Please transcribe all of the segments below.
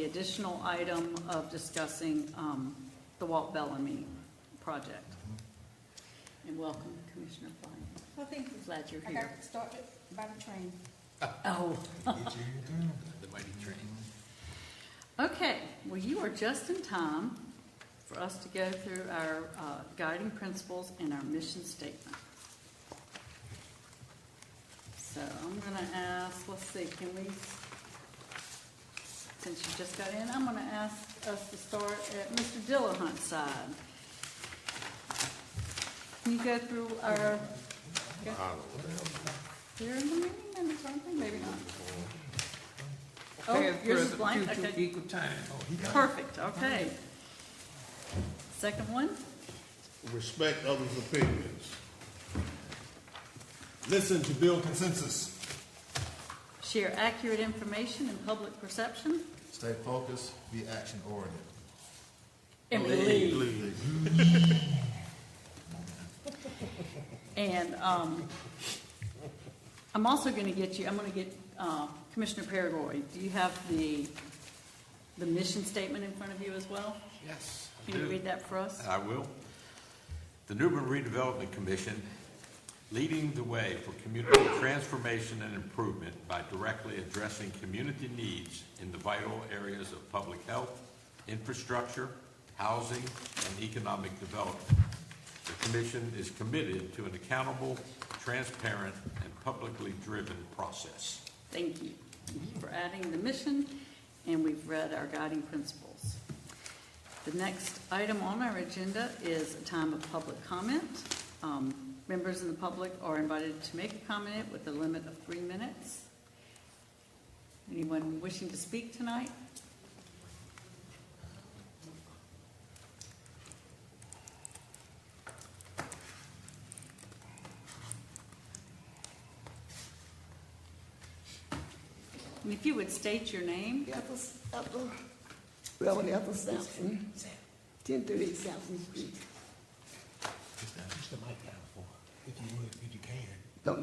the additional item of discussing the Walt Bellamy project. And welcome, Commissioner Fine. Well, thank you. Glad you're I here. got started by the train. Oh. The mighty train. Okay, well, you are just in time for us to go through our guiding principles and our mission statement. So I'm going to ask, let's see, can we, since you just got in, I'm going to ask us to start at Mr. Dillahunt's side. Can you go through our, here in the meeting minutes, aren't they? Maybe not. Oh, yours is blank? Okay. Equal time. Perfect, okay. Second one? Respect others' opinions. Listen to build consensus. Share accurate information and public perception. Stay focused, be action oriented. And lead. And I'm also going to get you, I'm going to get Commissioner Paragoy. Do you have the mission statement in front of you as well? Yes. Can you read that for us? I will. The Newbern Redevelopment Commission, leading the way for community transformation and improvement by directly addressing community needs in the vital areas of public health, infrastructure, housing, and economic development. The Commission is committed to an accountable, transparent, and publicly driven process. Thank you. Thank you for adding the mission, and we've read our guiding principles. The next item on our agenda is a time of public comment. Members of the public are invited to make a comment with a limit of 3 minutes. Anyone wishing to speak tonight? And if you would state your name. Reverend Ethel Sampson, 1038 Sampson Street. Push the mic down for her, if you would, if you can.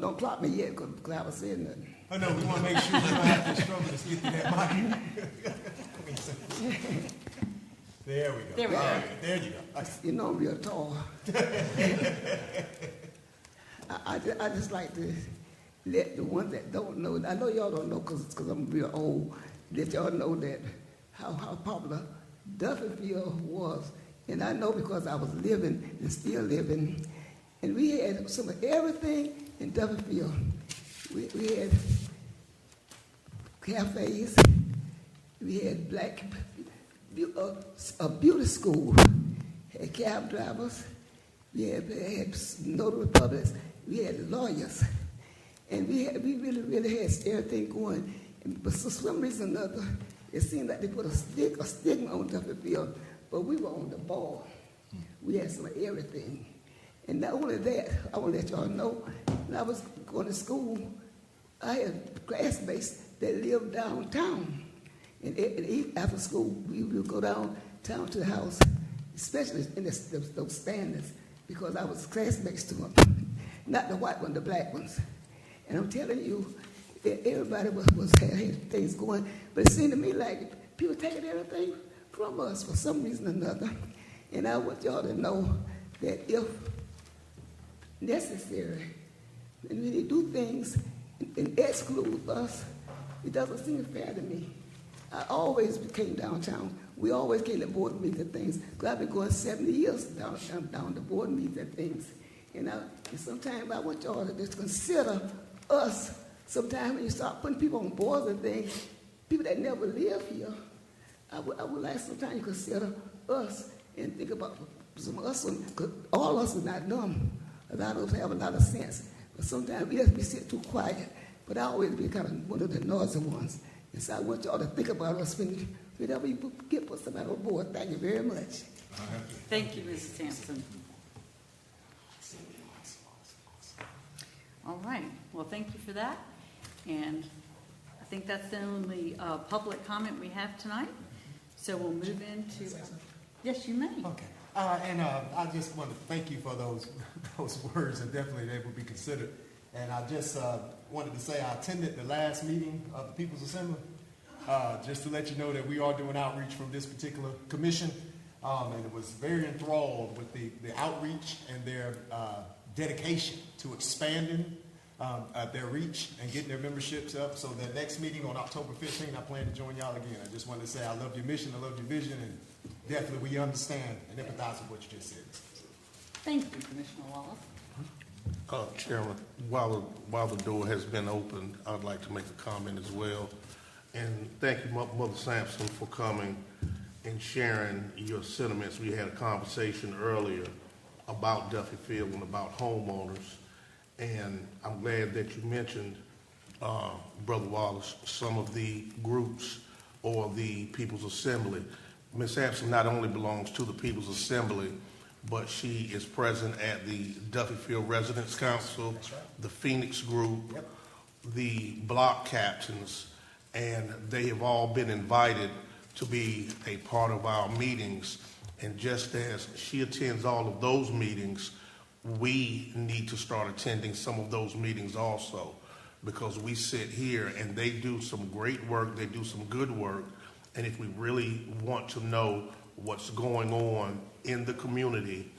Don't clock me yet, because I was saying nothing. Oh no, we want to make sure you don't have to struggle to get through that mic. There we go. There we go. There you go. You know I'm real tall. I just like to let the ones that don't know, I know y'all don't know because I'm real old, let y'all know that how popular Dufferfield was. And I know because I was living and still living. And we had some of everything in Dufferfield. We had cafes, we had a beauty school, had cab drivers, we had notary publics, we had lawyers, and we really had everything going. But for some reason or another, it seemed like they put a stigma on Dufferfield, but we were on the ball. We had some of everything. And not only that, I want to let y'all know, when I was going to school, I had classmates that lived downtown. And after school, we would go downtown to the house, especially in those standards, because I was classmates to them. Not the white ones, the black ones. And I'm telling you, everybody had things going, but it seemed to me like people taking everything from us for some reason or another. And I want y'all to know that if necessary, and when they do things and exclude us, it doesn't seem fair to me. I always came downtown. We always came to board meetings and things, because I've been going 70 years down to board meetings and things. And sometimes I want y'all to just consider us. Sometimes when you start putting people on boards and things, people that never live here, I would like sometimes you consider us and think about some of us, because all of us are not dumb. A lot of us have a lot of sense. But sometimes we just be sitting too quiet. But I always be kind of one of the noisy ones. And so I want y'all to think about us whenever you put somebody on board. Thank you very much. Thank you, Mrs. Sampson. All right. Well, thank you for that. And I think that's the only public comment we have tonight. So we'll move into... Yes, you may. Okay. And I just want to thank you for those words, and definitely they will be considered. And I just wanted to say I attended the last meeting of the People's Assembly, just to let you know that we are doing outreach from this particular commission. And it was very enthralled with the outreach and their dedication to expanding their reach and getting their memberships up. So the next meeting on October 15th, I plan to join y'all again. I just wanted to say I love your mission, I love your vision, and definitely we understand and empathize with what you just said. Thank you, Commissioner Wallace. Chairman, while the door has been opened, I'd like to make a comment as well. And thank you, Mother Sampson, for coming and sharing your sentiments. We had a conversation earlier about Duffy Field and about homeowners. And I'm glad that you mentioned, Brother Wallace, some of the groups or the People's Assembly. Ms. Sampson not only belongs to the People's Assembly, but she is present at the Duffy Field Residents Council, That's right. the Phoenix Group, Yep. the block captains, and they have all been invited to be a part of our meetings. And just as she attends all of those meetings, we need to start attending some of those meetings also, because we sit here and they do some great work, they do some good work, and if we really want to know what's going on in the community,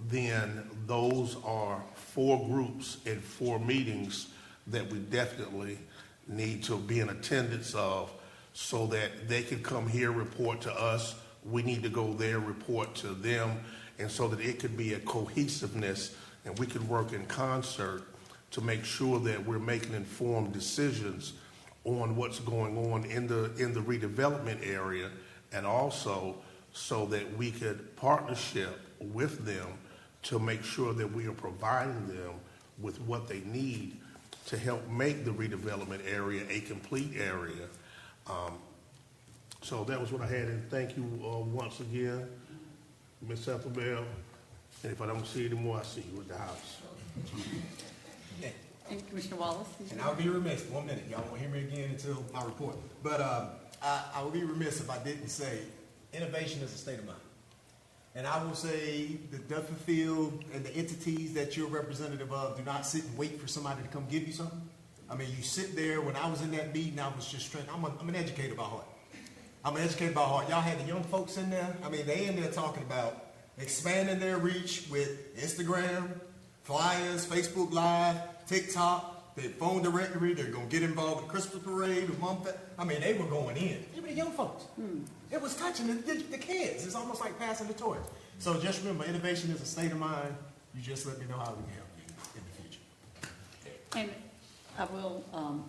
then those are 4 groups and 4 meetings that we definitely need to be in attendance of, so that they can come here, report to us, we need to go there, report to them, and so that it could be a cohesiveness and we can work in concert to make sure that we're making informed decisions on what's going on in the redevelopment area, and also so that we could partnership with them to make sure that we are providing them with what they need to help make the redevelopment area a complete area. So that was what I had, and thank you once again, Ms. Ethelbell. And if I don't see you anymore, I see you at the house. And Commissioner Wallace? And I'll be remiss, 1 minute, y'all won't hear me again until my report. But I would be remiss if I didn't say innovation is a state of mind. And I will say the Duffy Field and the entities that you're representative of do not sit and wait for somebody to come give you something. I mean, you sit there. When I was in that meeting, I was just straight. I'm an educator by heart. I'm an educator by heart. Y'all had the young folks in there. I mean, they in there talking about expanding their reach with Instagram, flyers, Facebook Live, TikTok, their phone directory. They're going to get involved with Christmas parade with Mom. I mean, they were going in. They were the young folks. It was touching the kids. It's almost like passing the torch. So just remember, innovation is a state of mind. You just let me know how we can help you in the future. And I will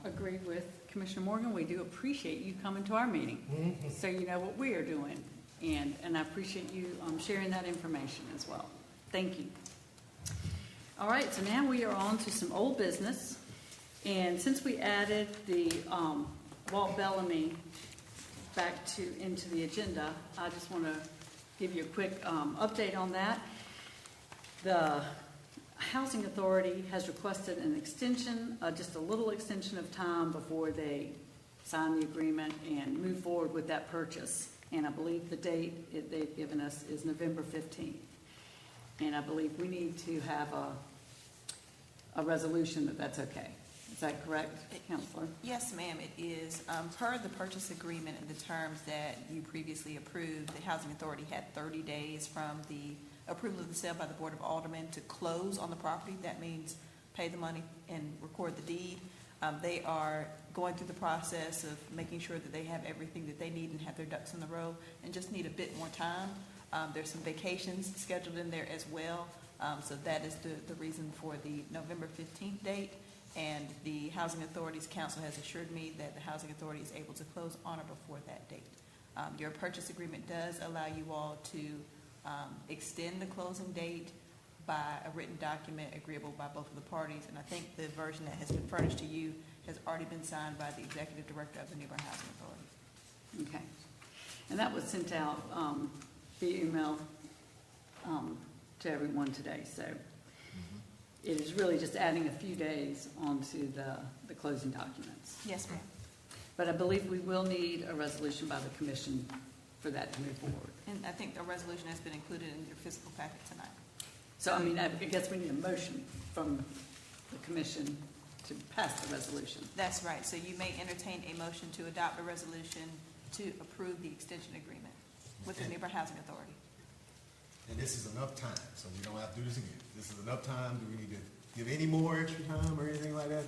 agree with Commissioner Morgan. We do appreciate you coming to our meeting, so you know what we are doing. And I appreciate you sharing that information as well. Thank you. All right, so now we are on to some old business. And since we added the Walt Bellamy back into the agenda, I just want to give you a quick update on that. The Housing Authority has requested an extension, just a little extension of time before they sign the agreement and move forward with that purchase. And I believe the date they've given us is November 15th. And I believe we need to have a resolution that that's okay. Is that correct, Counselor? Yes, ma'am, it is. Per the purchase agreement and the terms that you previously approved, the Housing Authority had 30 days from the approval of the sale by the Board of Aldermen to close on the property. That means pay the money and record the deed. They are going through the process of making sure that they have everything that they need and have their ducks in a row, and just need a bit more time. There's some vacations scheduled in there as well. So that is the reason for the November 15th date. And the Housing Authority's Council has assured me that the Housing Authority is able to close on or before that date. Your purchase agreement does allow you all to extend the closing date by a written document agreeable by both of the parties. And I think the version that has been furnished to you has already been signed by the Executive Director of the New Bern Housing Authority. Okay. And that was sent out via email to everyone today. So it is really just adding a few days onto the closing documents. Yes, ma'am. But I believe we will need a resolution by the commission for that to move forward. And I think a resolution has been included in your physical packet tonight. So, I mean, I guess we need a motion from the commission to pass the resolution. That's right. So you may entertain a motion to adopt a resolution to approve the extension agreement with the Neighborhood Housing Authority. And this is enough time, so we don't have to do this again. This is enough time. Do we need to give any more extra time or anything like that?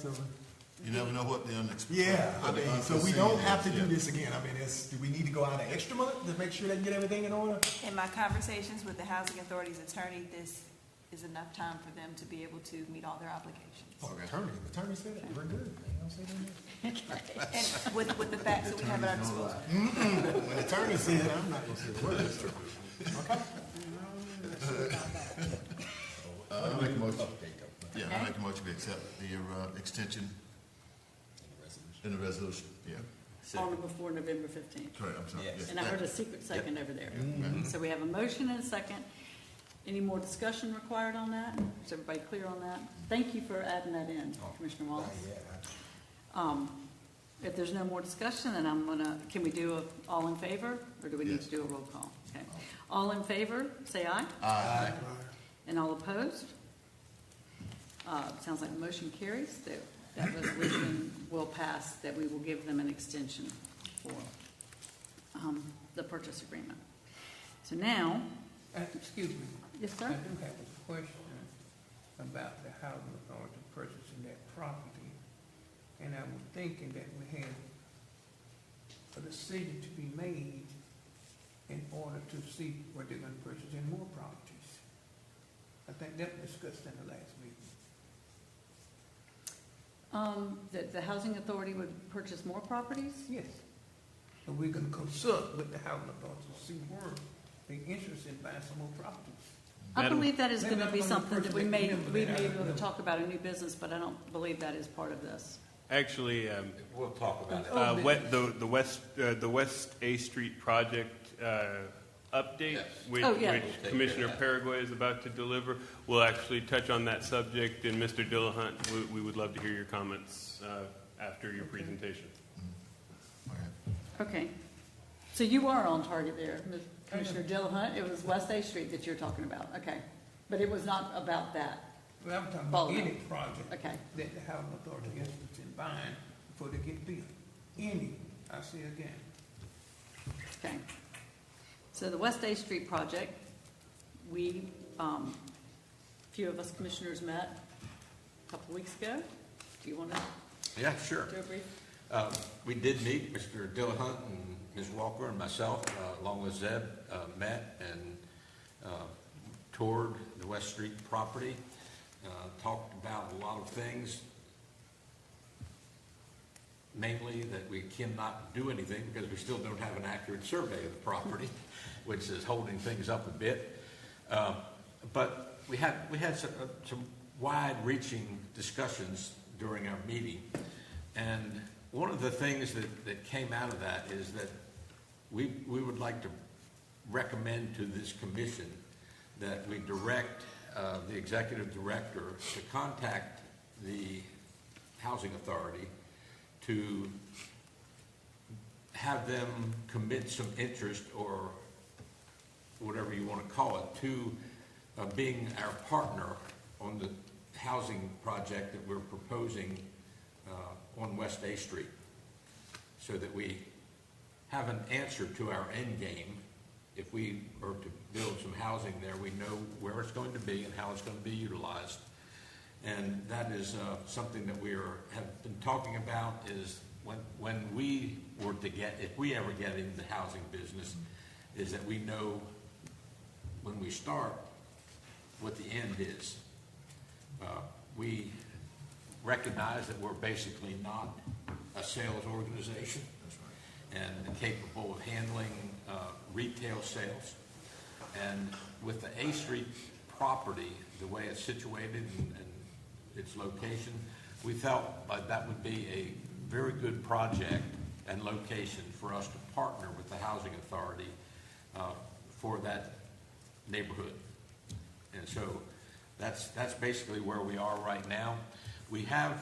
You never know what the unexpected. Yeah, I mean, so we don't have to do this again. I mean, do we need to go out an extra month to make sure they can get everything in order? In my conversations with the Housing Authority's attorney, this is enough time for them to be able to meet all their obligations. Oh, the attorney said it. We're good. They don't say nothing. And with the facts that we have at our disposal. When the attorney said it, I'm not gonna say a word. Okay? I make a motion. Yeah, I make a motion to accept the extension in the resolution. Yeah. On or before November 15th. Correct, I'm sorry. Yes. Yes. And I heard a secret second over there. Mm-hmm. So we have a motion and a second. Any more discussion required on that? Is everybody clear on that? Thank you for adding that in, Commissioner Wallace. If there's no more discussion, then can we do all in favor, or do we need to do a roll call? Okay. All in favor, say aye. Aye. And all opposed? Sounds like the motion carries. That resolution will pass, that we will give them an extension for the purchase agreement. So now, Excuse me. yes, I sir? do have a question about the housing authority purchasing that property. And I was thinking that we had a decision to be made in order to see whether they're gonna purchase any more properties. I think that was discussed in the last meeting. That the housing authority would purchase more properties? Yes. So we're gonna consult with the housing authority to see where they're interested in buying some more properties. I believe that is Maybe going to be I'm gonna something that we personally may remember be that. I able don't to know. talk about a new business, but I don't believe that is part of this. Actually, We'll talk about it. the West A Street project update, Yes. which, Oh, yeah. which Commissioner Paraguay is about to deliver, will actually touch on that subject. And Mr. Dillahunt, we would love to hear your comments after your presentation. Okay. So you are on target there, Commissioner Dillahunt. It was West A Street that you're talking about. Okay. But it was not about that. Well, I'm talking Follow about any up. project Okay. that the housing authority is interested in buying before they get built. Any, I say again. Okay. So the West A Street project, we, a few of us commissioners met a couple weeks ago. Do you want to Yeah, sure. do a brief? We did meet, Mr. Dillahunt and Ms. Walker and myself, along with Zeb, met and toured the West Street property, talked about a lot of things, mainly that we cannot do anything because we still don't have an accurate survey of the property, which is holding things up a bit. But we had some wide-reaching discussions during our meeting, and one of the things that came out of that is that we would like to recommend to this commission that we direct the executive director to contact the housing authority to have them commit some interest, or whatever you want to call it, to being our partner on the housing project that we're proposing on West A Street, so that we have an answer to our end game. If we are to build some housing there, we know where it's going to be and how it's going to be utilized. And that is something that have been talking about, is when we were to get, if we ever get into the housing business, is that we know when we start what the end is. We recognize that we're basically not a sales organization and capable of handling retail sales. And with the A Street property, the way it's situated and its location, we felt like that would be a very good project and location for us to partner with the housing authority for that neighborhood. And so that's basically where we are right now. We have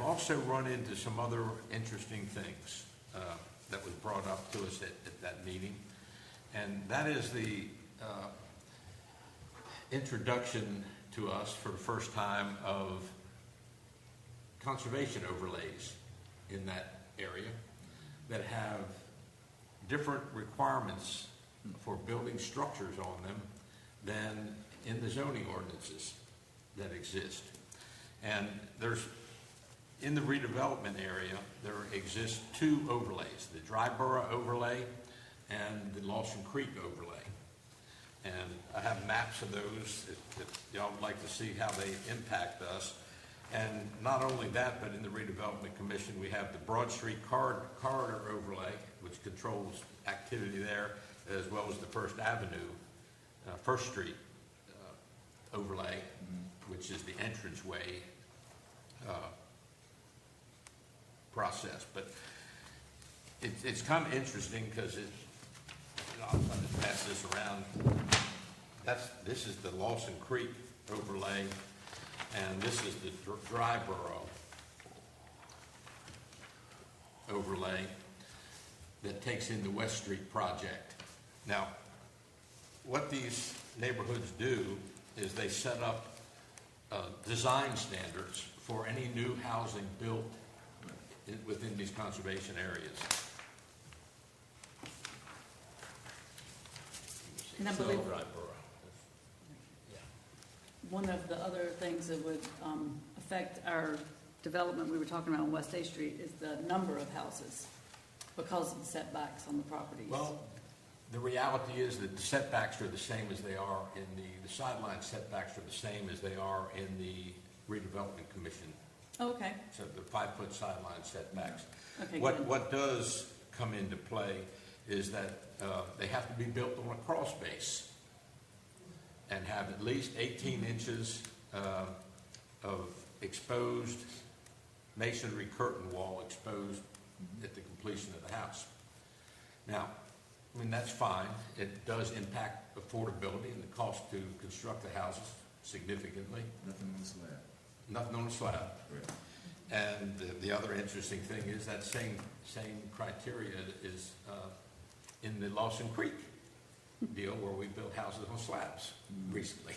also run into some other interesting things that was brought up to us at that meeting, and that is the introduction to us for the first time of conservation overlays in that area that have different requirements for building structures on them than in the zoning ordinances that exist. And in the redevelopment area, there exist two overlays, the Dryborough overlay and the Lawson Creek overlay. And I have maps of those if y'all would like to see how they impact us. And not only that, but in the Redevelopment Commission, we have the Broad Street Corridor overlay, which controls activity there, as well as the First Street overlay, which is the entranceway process. But it's kind of interesting because I'll try to pass this around. This is the Lawson Creek overlay, and this is the Dryborough overlay that takes in the West Street project. Now, what these neighborhoods do is they set up design standards for any new housing built within these conservation areas. And I believe one of the other things that would affect our development we were talking about on West A Street is the number of houses because of the setbacks on the properties. Well, the reality is that the setbacks are the same as they are in the sideline setbacks are the same as they are in the Redevelopment Commission. Oh, okay. So the 5-foot sideline setbacks. Okay, What does come into play is that they have to be built on a crawl space and have at least 18 inches of exposed masonry curtain wall exposed at the completion of the house. Now, I mean, that's fine. It does impact affordability and the cost to construct the houses significantly. Nothing on the slab. Nothing on the slab. Right. And the other interesting thing is that same criteria is in the Lawson Creek deal where we built houses on slabs recently.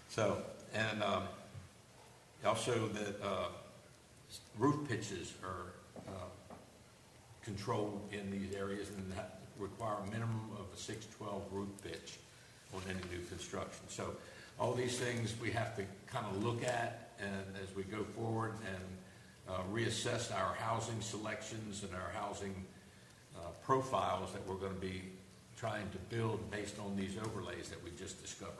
So, and also that roof pitches are controlled in these areas and that require a minimum of a 612 roof pitch on any new construction. So all these things we have to kind of look at and as we go forward and reassess our housing selections and our housing profiles that we're going to be trying to build based on these overlays that we just discovered.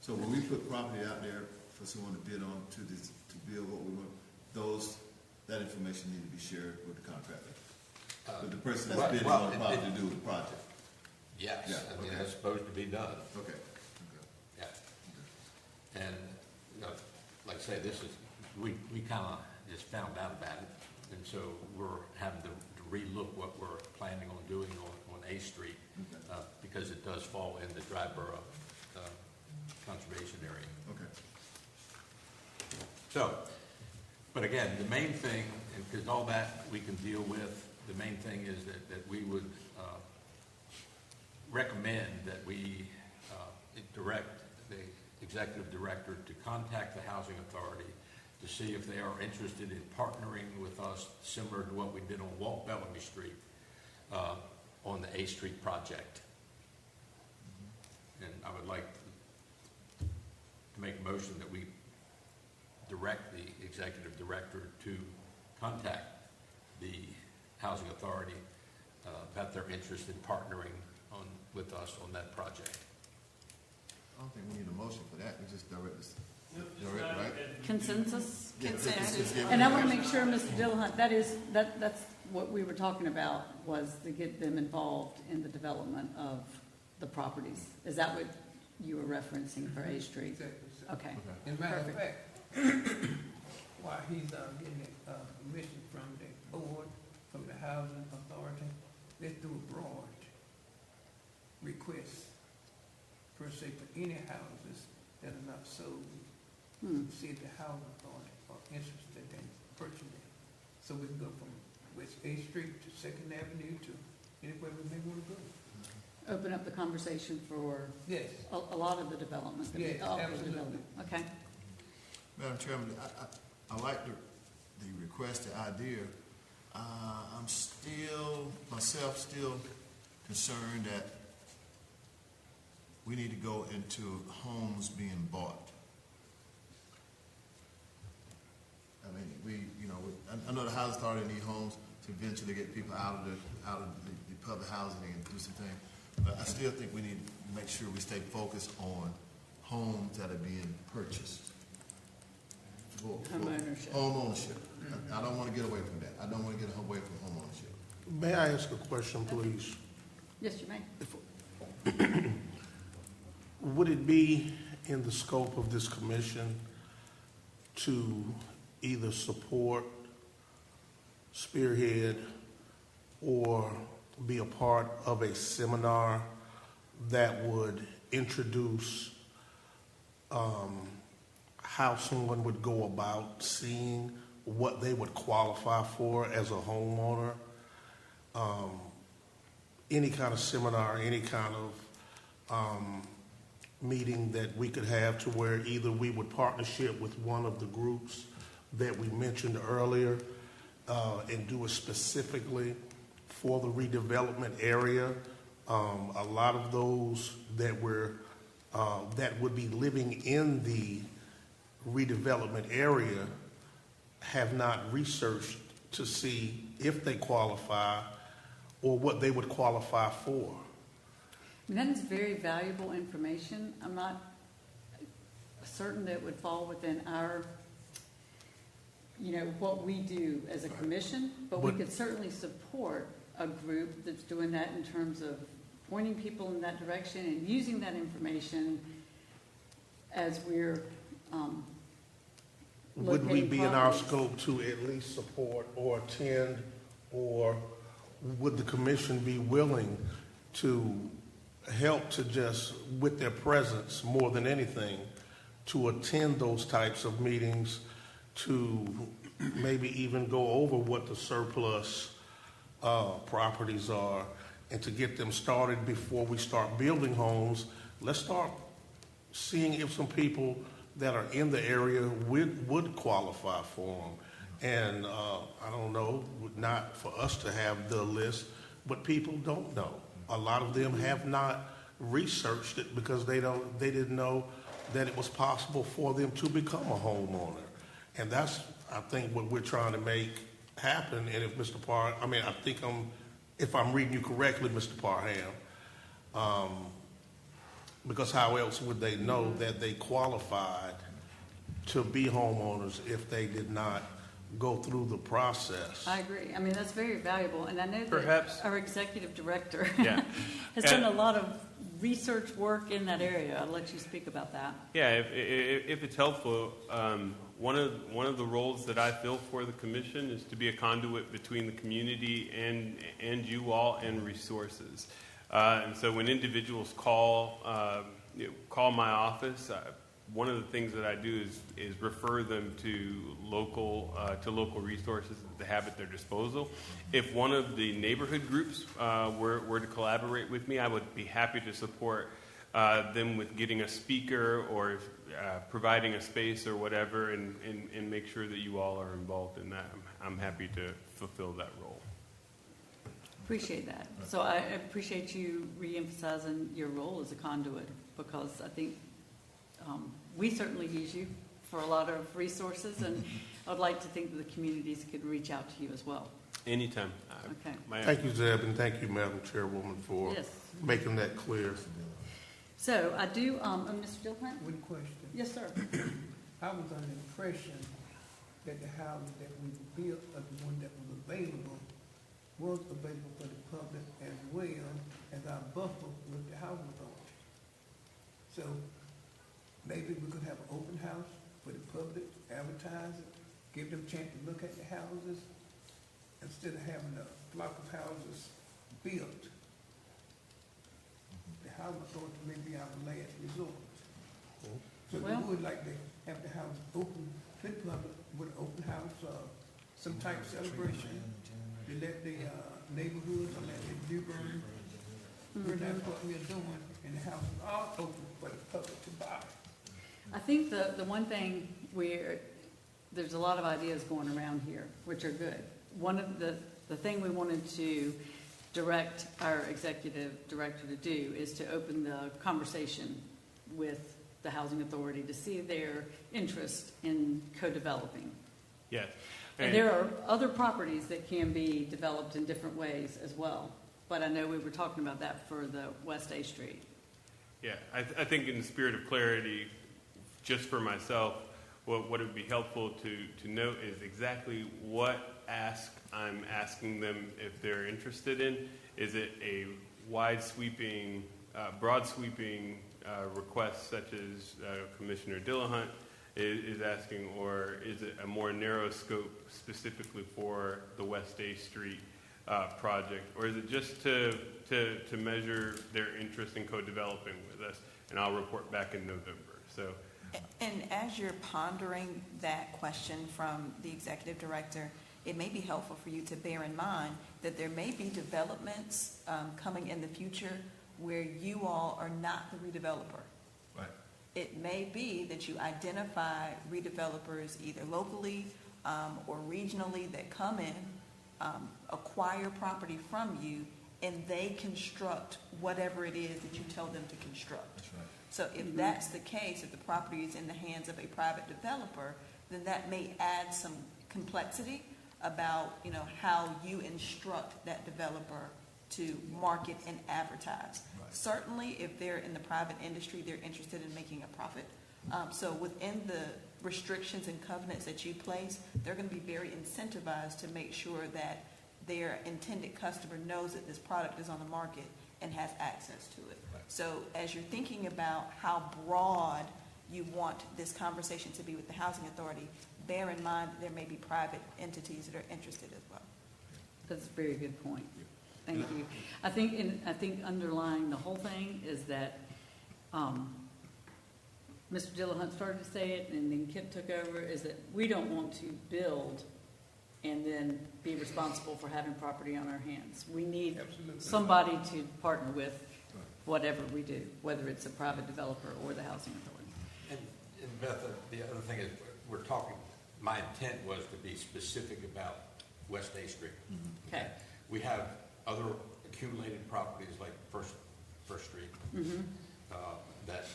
So when we put property out there for someone to bid on to build what we want, that information need to be shared with the contractor, with the person that's bidding on the property to do the project. Yes, Yeah, I mean, okay. that's supposed to be done. Okay. Yeah. And, like I say, we kind of just found out about it. And so we're having to relook what we're planning on doing on A Street because it does fall in the Dryborough conservation area. Okay. So, but again, the main thing, and because all that we can deal with, the main thing is that we would recommend that we direct the executive director to contact the housing authority to see if they are interested in partnering with us, similar to what we did on Walt Bellamy Street, on the A Street project. And I would like to make a motion that we direct the executive director to contact the housing authority about their interest in partnering with us on that project. I don't think we need a motion for that. We just direct this. Direct, right? Consensus? Yeah, Consensus. And I want to make sure, Mr. Dillahunt, that's what we were talking about, was to get them involved in the development of the properties. Is that what you were referencing for A Street? Exactly. So, Okay. as a matter of Perfect. fact, while he's getting permission from the board, from the housing authority, let's do a broad request, per se, for any houses that are not sold. See if the housing authority are interested in purchasing it. So we can go from West A Street to Second Avenue to anywhere we may want to go. Open up the conversation for Yes. a lot of the development. Yes, all of the absolutely. development. Okay. Madam Chairman, I like the request, the idea. I'm still concerned that we need to go into homes being bought. I mean, I know the housing authority need homes to eventually get people out of the public housing and do some things. But I still think we need to make sure we stay focused on homes that are being purchased. Home ownership. I don't want to get away from that. I don't want to get away from home ownership. May I ask a question, please? Yes, you may. Would it be in the scope of this commission to either support, spearhead, or be a part of a seminar that would introduce how someone would go about seeing what they would qualify for as a homeowner? Any kind of seminar, any kind of meeting that we could have to where either we would partnership with one of the groups that we mentioned earlier and do it specifically for the redevelopment area. A lot of those that would be living in the redevelopment area have not researched to see if they qualify or what they would qualify for. That is very valuable information. I'm not certain that it would fall within our, what we do as a commission, but we could certainly support a group that's doing that in terms of pointing people in that direction and using that information as we're would we be in our scope to at least support or attend, or would the commission be willing to help to just, with their presence more than anything, to attend those types of meetings, to maybe even go over what the surplus properties are, and to get them started before we start building homes? Let's start seeing if some people that are in the area would qualify for them. And I don't know, not for us to have the list, but people don't know. A lot of them have not researched it because they didn't know that it was possible for them to become a homeowner. And that's, I think, what we're trying to make happen. And if Mr. Parr, if I'm reading you correctly, Mr. Parham, because how else would they know that they qualified to be homeowners if they did not go through the process? I agree. That's very valuable. And I know Perhaps. that our executive director Yeah. has done a lot of research work in that area. I'll let you speak about that. Yeah, if it's helpful, one of the roles that I fill for the commission is to be a conduit between the community and you all and resources. And so when individuals call my office, one of the things that I do is refer them to local resources that they have at their disposal. If one of the neighborhood groups were to collaborate with me, I would be happy to support them with getting a speaker or providing a space or whatever, and make sure that you all are involved in that. I'm happy to fulfill that role. Appreciate that. So I appreciate you re-emphasizing your role as a conduit, because I think we certainly use you for a lot of resources, and I'd like to think that the communities could reach out to you as well. Anytime. Okay. Thank you, Zeb, and thank you, Madam Chairwoman, for making that clear. So I do, Mr. Dillhunt? One question. Yes, sir. I was under the impression that the houses that we built, or the one that was available for the public as well as our buffer with the housing authority. So maybe we could have an open house for the public, advertise it, give them a chance to look at the houses instead of having a block of houses built. The housing authority may be our last resort. So we would like to have the house open to the public with an open house, some type of celebration. To let the neighborhoods, or let the Eubanks, that's what we're doing, and the houses are open for the public to buy. I think the one thing, there's a lot of ideas going around here, which are good. One of the thing we wanted to direct our executive director to do is to open the conversation with the housing authority to see their interest in co-developing. Yes. And there are other properties that can be developed in different ways as well. But I know we were talking about that for the West A Street. Yeah, I think in the spirit of clarity, just for myself, what it would be helpful to note is exactly what ask I'm asking them if they're interested in. Is it a wide sweeping, broad sweeping request such as Commissioner Dillahunt is asking, or is it a more narrow scope specifically for the West A Street project, or is it just to measure their interest in co-developing with us? And I'll report back in November. So. And as you're pondering that question from the executive director, it may be helpful for you to bear in mind that there may be developments coming in the future where you all are not the redeveloper. Right. It may be that you identify redevelopers either locally or regionally that come in, acquire property from you, and they construct whatever it is that you tell them to construct. That's right. So if that's the case, if the property is in the hands of a private developer, then that may add some complexity about, how you instruct that developer to market and advertise. Right. Certainly, if they're in the private industry, they're interested in making a profit. So within the restrictions and covenants that you place, they're going to be very incentivized to make sure that their intended customer knows that this product is on the market and has access to it. Right. So as you're thinking about how broad you want this conversation to be with the housing authority, bear in mind that there may be private entities that are interested as well. That's a very good point. Thank you. I think underlying the whole thing is that Mr. Dillahunt started to say it, and then Kip took over, is that we don't want to build and then be responsible for having property on our hands. We need somebody to partner with whatever we do, whether it's a private developer or the housing authority. And Beth, the other thing is, we're talking, my intent was to be specific about West A Street. Mm-hmm. Okay. We have other accumulated properties like First Street that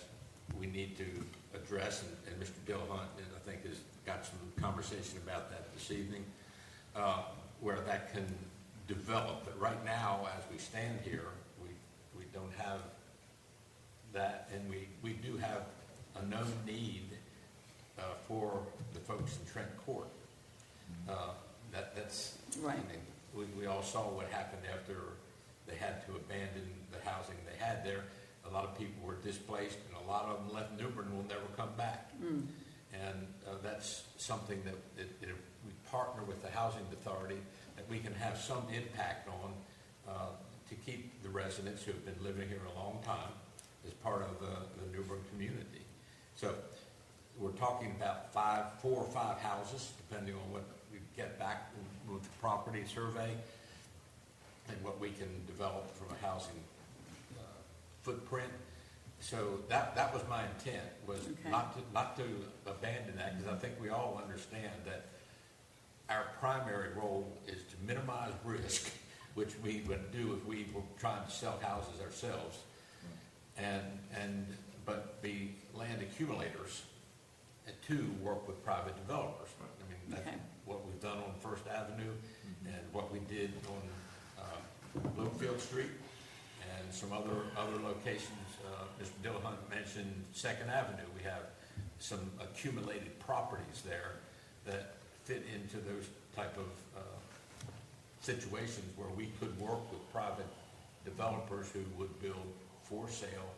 we need to address, and Mr. Dillahunt, I think, has got some conversation about that this evening, where that can develop. But right now, as we stand here, we don't have that, and we do have a known need for the folks in Trent Court. That's right. I mean, we all saw what happened after they had to abandon the housing they had there. A lot of people were displaced, and a lot of them left Newbern and will never come back. And that's something that if we partner with the housing authority, that we can have some impact on to keep the residents who have been living here a long time as part of the Newbern community. So we're talking about 4 or 5 houses, depending on what we get back with the property survey and what we can develop from a housing footprint. So that was my intent, was not to abandon that, because I think we all understand that our primary role is to minimize risk, which we would do if we were trying to sell houses ourselves, but be land accumulators, and to work with private developers. I mean, that's what we've done on First Avenue and what we did on Bloomfield Street and some other locations. Mr. Dillahunt mentioned Second Avenue. We have some accumulated properties there that fit into those type of situations where we could work with private developers who would build for sale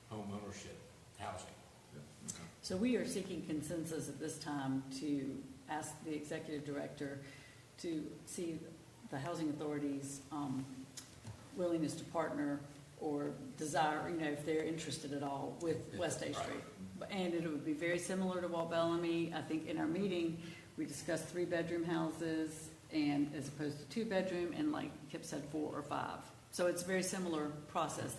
home ownership housing. So we are seeking consensus at this time to ask the executive director to see the housing authority's willingness to partner or desire, if they're interested at all with West A Street. And it would be very similar to Walt Bellamy. I think in our meeting, we discussed 3-bedroom houses and as opposed to 2-bedroom, and like Kip said, 4 or 5. So it's a very similar process.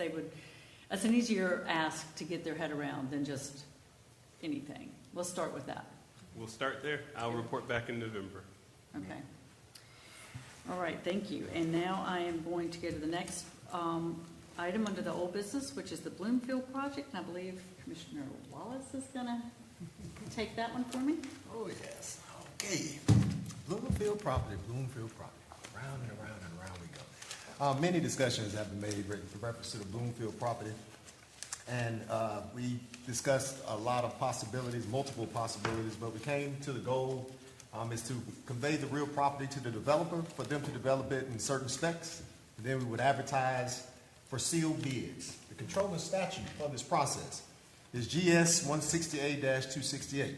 That's an easier ask to get their head around than just anything. Let's start with that. we'll start there. I'll report back in November. Okay. All right, thank you. And now I am going to go to the next item under the old business, which is the Bloomfield Project. And I believe Commissioner Wallace is going to take that one for me. Oh, yes. Okay. Bloomfield property. Round and around and around we go. Many discussions have been made in reference to the Bloomfield property. And we discussed a lot of possibilities, multiple possibilities, but we came to the goal is to convey the real property to the developer, for them to develop it in certain specs. And then we would advertise for sealed bids. The controlling statute for this process is GS 168-268.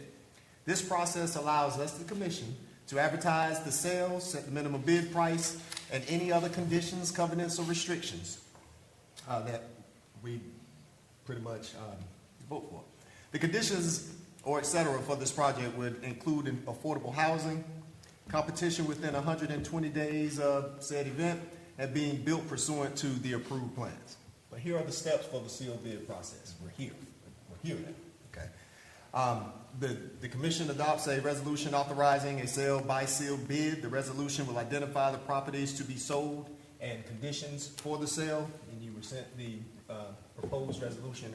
This process allows us, the commission, to advertise the sale, set the minimum bid price, and any other conditions, covenants, or restrictions that we pretty much vote for. The conditions or et cetera for this project would include affordable housing, competition within 120 days of said event, and being built pursuant to the approved plans. But here are the steps for the sealed bid process. We're here now, okay? The commission adopts a resolution authorizing a sale by sealed bid. The resolution will identify the properties to be sold and conditions for the sale. And you were sent the proposed resolution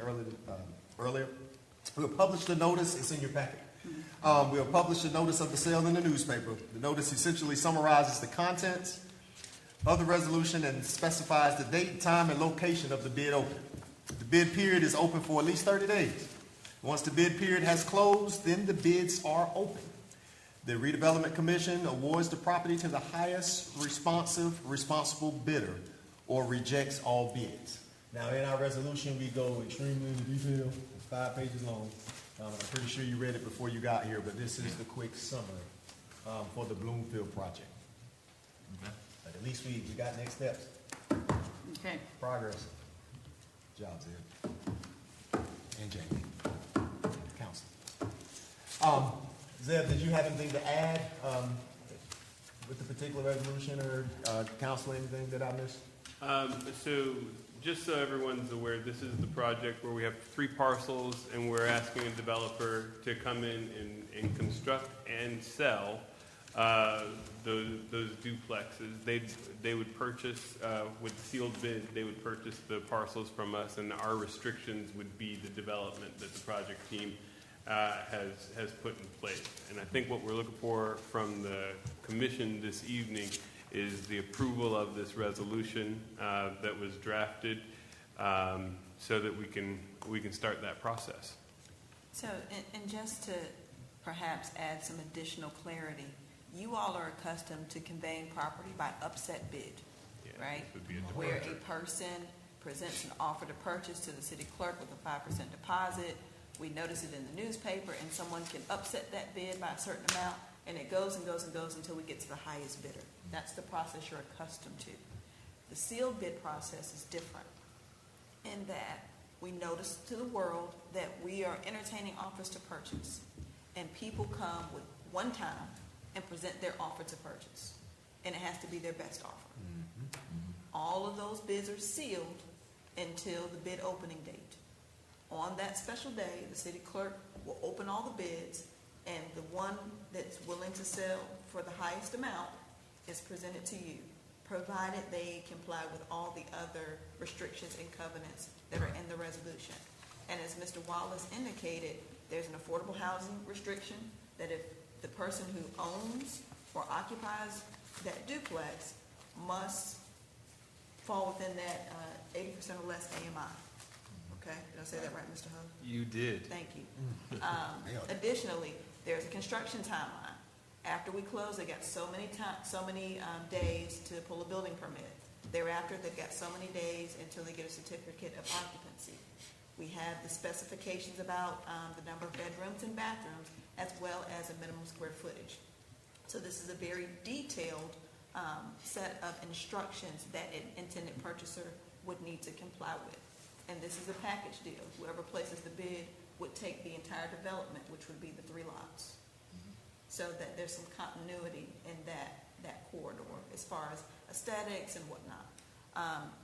earlier. We'll publish the notice. It's in your packet. We'll publish the notice of the sale in the newspaper. The notice essentially summarizes the contents of the resolution and specifies the date, time, and location of the bid open. The bid period is open for at least 30 days. Once the bid period has closed, then the bids are open. The Redevelopment Commission awards the property to the highest responsible bidder or rejects all bids. Now, in our resolution, we go extremely into detail. It's 5 pages long. I'm pretty sure you read it before you got here, but this is the quick summary for the Bloomfield project. Okay. But at least we got next steps. Okay. Progress. Good job, Zeb. And Jamie. Council. Zeb, did you have anything to add with the particular resolution or council, anything that I missed? So just so everyone's aware, this is the project where we have 3 parcels and we're asking a developer to come in and construct and sell those duplexes. They would purchase, with the sealed bid, they would purchase the parcels from us, and our restrictions would be the development that the project team has put in place. And I think what we're looking for from the commission this evening is the approval of this resolution that was drafted so that we can start that process. So, and just to perhaps add some additional clarity, you all are accustomed to conveying property by upset bid, right? This would be a Where departure. a person presents an offer to purchase to the city clerk with a 5% deposit. We notice it in the newspaper, and someone can upset that bid by a certain amount, and it goes and goes and goes until we get to the highest bidder. That's the process you're accustomed to. The sealed bid process is different in that we notice to the world that we are entertaining offers to purchase, and people come with one time and present their offer to purchase, and it has to be their best offer. All of those bids are sealed until the bid opening date. On that special day, the city clerk will open all the bids, and the one that's willing to sell for the highest amount is presented to you, provided they comply with all the other restrictions and covenants that are in the resolution. And as Mr. Wallace indicated, there's an affordable housing restriction that if the person who owns or occupies that duplex must fall within that 80% or less AMI. Okay, did I say that right, Mr. Ho? You did. Thank you. Additionally, there's a construction timeline. After we close, they got so many days to pull a building permit. Thereafter, they've got so many days until they get a certificate of occupancy. We have the specifications about the number of bedrooms and bathrooms, as well as a minimum square footage. So this is a very detailed set of instructions that an intended purchaser would need to comply with. And this is a package deal. Whoever places the bid would take the entire development, which would be the 3 lots. So that there's some continuity in that corridor as far as aesthetics and whatnot.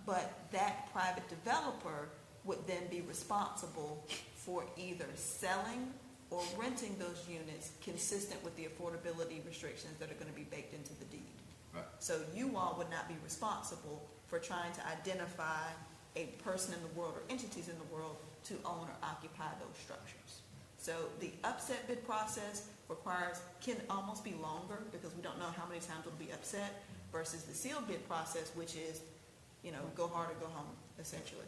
But that private developer would then be responsible for either selling or renting those units consistent with the affordability restrictions that are going to be baked into the deed. Right. So you all would not be responsible for trying to identify a person in the world or entities in the world to own or occupy those structures. So the upset bid process can almost be longer because we don't know how many times it'll be upset versus the sealed bid process, which is, go hard or go home, essentially.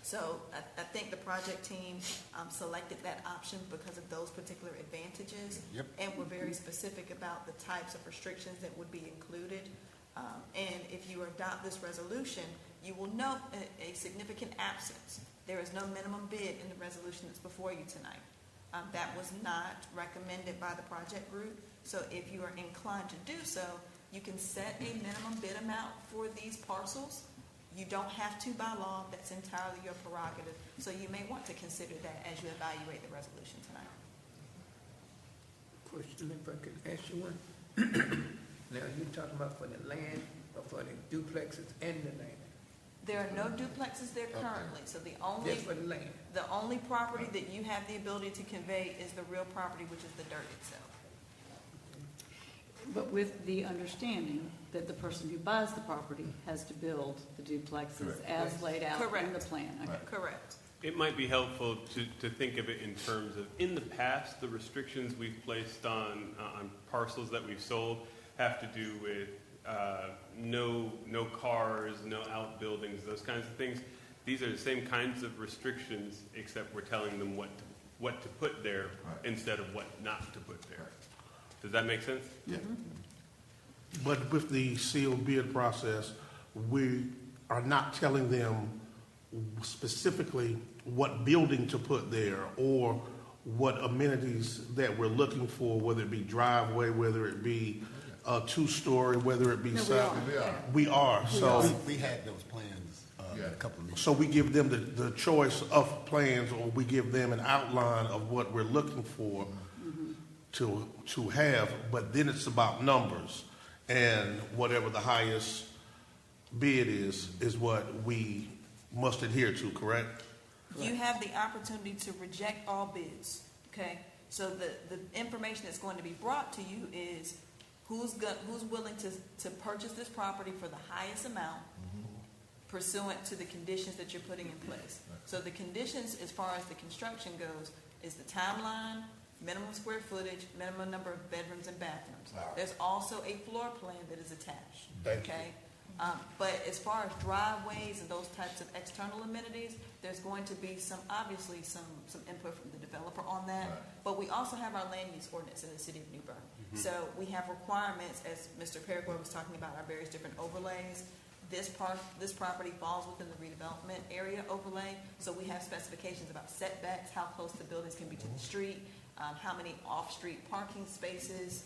So I think the project team selected that option because of those particular advantages. Yep. And we're very specific about the types of restrictions that would be included. And if you adopt this resolution, you will note a significant absence. There is no minimum bid in the resolution that's before you tonight. That was not recommended by the project group. So if you are inclined to do so, you can set a minimum bid amount for these parcels. You don't have to by law. That's entirely your prerogative. So you may want to consider that as you evaluate the resolution tonight. Question, if I could ask you one. Now, you're talking about for the land or for the duplexes and the land? There are no duplexes there currently. So the only Just for the land? The only property that you have the ability to convey is the real property, which is the dirt itself. But with the understanding that the person who buys the property has to build the duplexes Correct. as laid out in the Correct. plan. Okay. Correct. It might be helpful to think of it in terms of, in the past, the restrictions we've placed on parcels that we've sold have to do with no cars, no outbuildings, those kinds of things. These are the same kinds of restrictions, except we're telling them what to put there instead of what not to put there. Does that make sense? Yeah. But with the sealed bid process, we are not telling them specifically what building to put there or what amenities that we're looking for, whether it be driveway, whether it be a two-story, whether it be No, we are. So We had those plans a couple of minutes. So we give them the choice of plans, or we give them an outline of what we're looking for to have, but then it's about numbers, and whatever the highest bid is what we must adhere to, correct? You have the opportunity to reject all bids, okay? So the information that's going to be brought to you is who's willing to purchase this property for the highest amount pursuant to the conditions that you're putting in place. So the conditions as far as the construction goes is the timeline, minimum square footage, minimum number of bedrooms and bathrooms. There's also a floor plan that is attached, okay? But as far as driveways and those types of external amenities, there's going to be obviously some input from the developer on that. But we also have our land use ordinance in the city of New Bern. So we have requirements, as Mr. Paraguay was talking about, our various different overlays. This property falls within the redevelopment area overlay. So we have specifications about setbacks, how close the buildings can be to the street, how many off-street parking spaces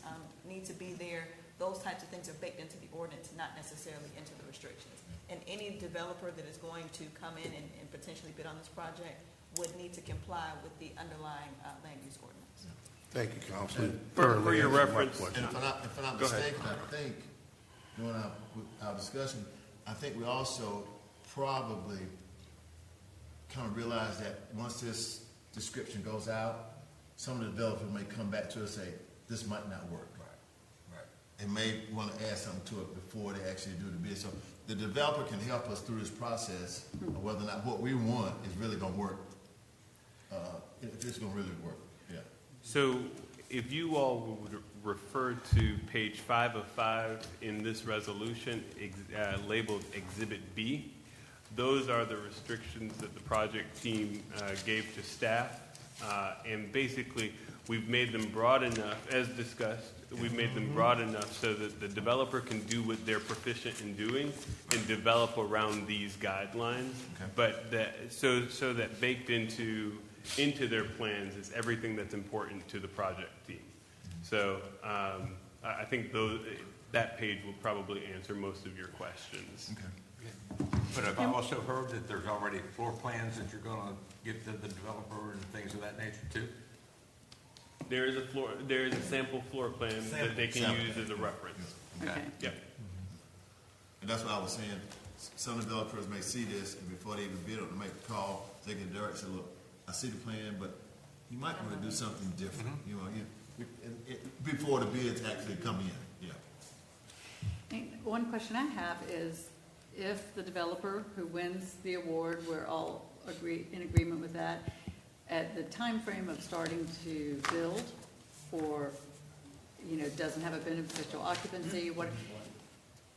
need to be there. Those types of things are baked into the ordinance, not necessarily into the restrictions. And any developer that is going to come in and potentially bid on this project would need to comply with the underlying land use ordinance. Thank you, Councilman. For your reference, And if I'm not Go ahead. mistaken, I think during our discussion, I think we also probably kind of realized that once this description goes out, some of the developers may come back to us and say, this might not work. And may want to add something to it before they actually do the bid. So the developer can help us through this process of whether or not what we want is really going to work. If it's going to really work, yeah. so if you all would refer to page 5 of 5 in this resolution, labeled Exhibit B, those are the restrictions that the project team gave to staff. And basically, we've made them broad enough, as discussed, we've made them broad enough so that the developer can do what they're proficient in doing and develop around these guidelines. Okay. But so that baked into their plans is everything that's important to the project team. So I think that page will probably answer most of your questions. Okay. But I've also heard that there's already floor plans that you're going to give to the developer and things of that nature too? There is a sample floor plan that they can use as a reference. Okay. Yep. And that's what I was saying. Some developers may see this, and before they even bid on it, make a call, they can direct, say, look, I see the plan, but You might want to do something different, you know, before the bids actually come in, yeah. And one question I have is, if the developer who wins the award, we're all in agreement with that, at the time frame of starting to build, or, doesn't have a beneficial occupancy, what,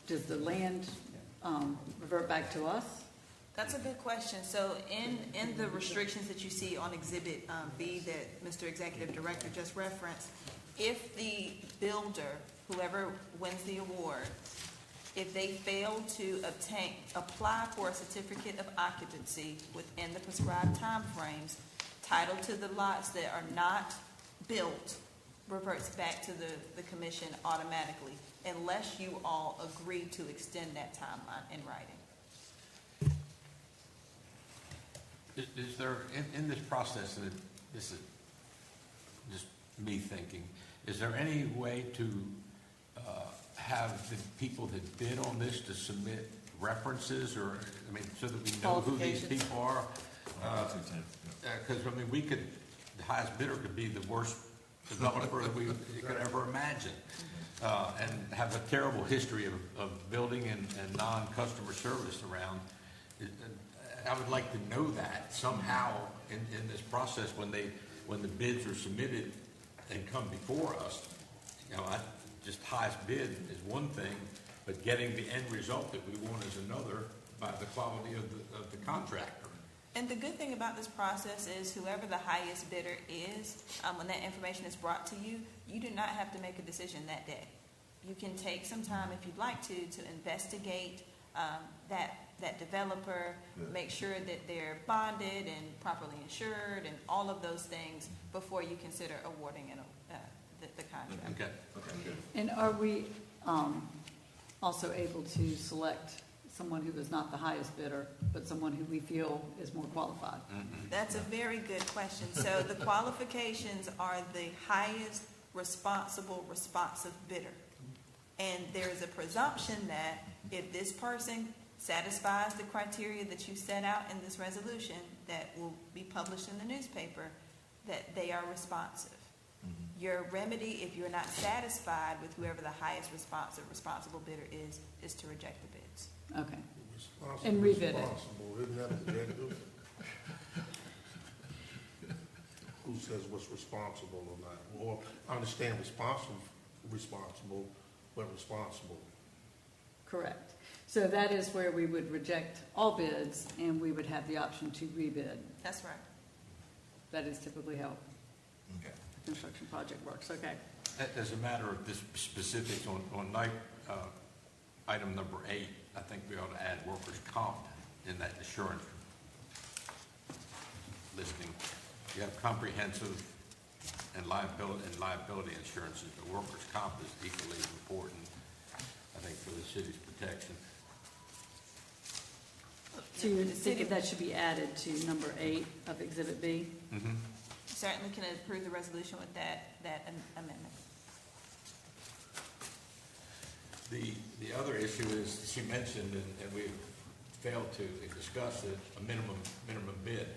does the land revert back to us? That's a good question. So in the restrictions that you see on Exhibit B that Mr. Executive Director just referenced, if the builder, whoever wins the award, if they fail to apply for a certificate of occupancy within the prescribed timeframes, title to the lots that are not built reverts back to the commission automatically, unless you all agree to extend that timeline in writing. Is there, in this process, and this is just me thinking, is there any way to have the people that bid on this to submit references, or, so that we know who these people are? Because, the highest bidder could be the worst developer that you could ever imagine, and have a terrible history of building and non-customer service around. I would like to know that somehow in this process when the bids are submitted and come before us. Just highest bid is one thing, but getting the end result that we want is another by the quality of the contractor. And the good thing about this process is whoever the highest bidder is, when that information is brought to you, you do not have to make a decision that day. You can take some time, if you'd like to investigate that developer, make sure that they're bonded and properly insured and all of those things before you consider awarding the contract. Okay, good. And are we also able to select someone who is not the highest bidder, but someone who we feel is more qualified? That's a very good question. So the qualifications are the highest responsive bidder. And there's a presumption that if this person satisfies the criteria that you set out in this resolution that will be published in the newspaper, that they are responsive. Your remedy, if you're not satisfied with whoever the highest responsible bidder is to reject the bids. Okay. Responsible, And rebid it. responsible. Isn't that objective? Who says what's responsible or not? Or I understand responsible, but responsible. Correct. So that is where we would reject all bids and we would have the option to rebid. That's right. That is typically how a construction project works. Okay. As a matter of the specifics on item number 8, I think we ought to add workers' comp in that assurance listing. You have comprehensive and liability insurances, but workers' comp is equally as important, I think, for the city's protection. So you think that should be added to number 8 of Exhibit B? Mm-hmm. Certainly can approve the resolution with that amendment. The other issue is, she mentioned, and we've failed to discuss it, a minimum bid.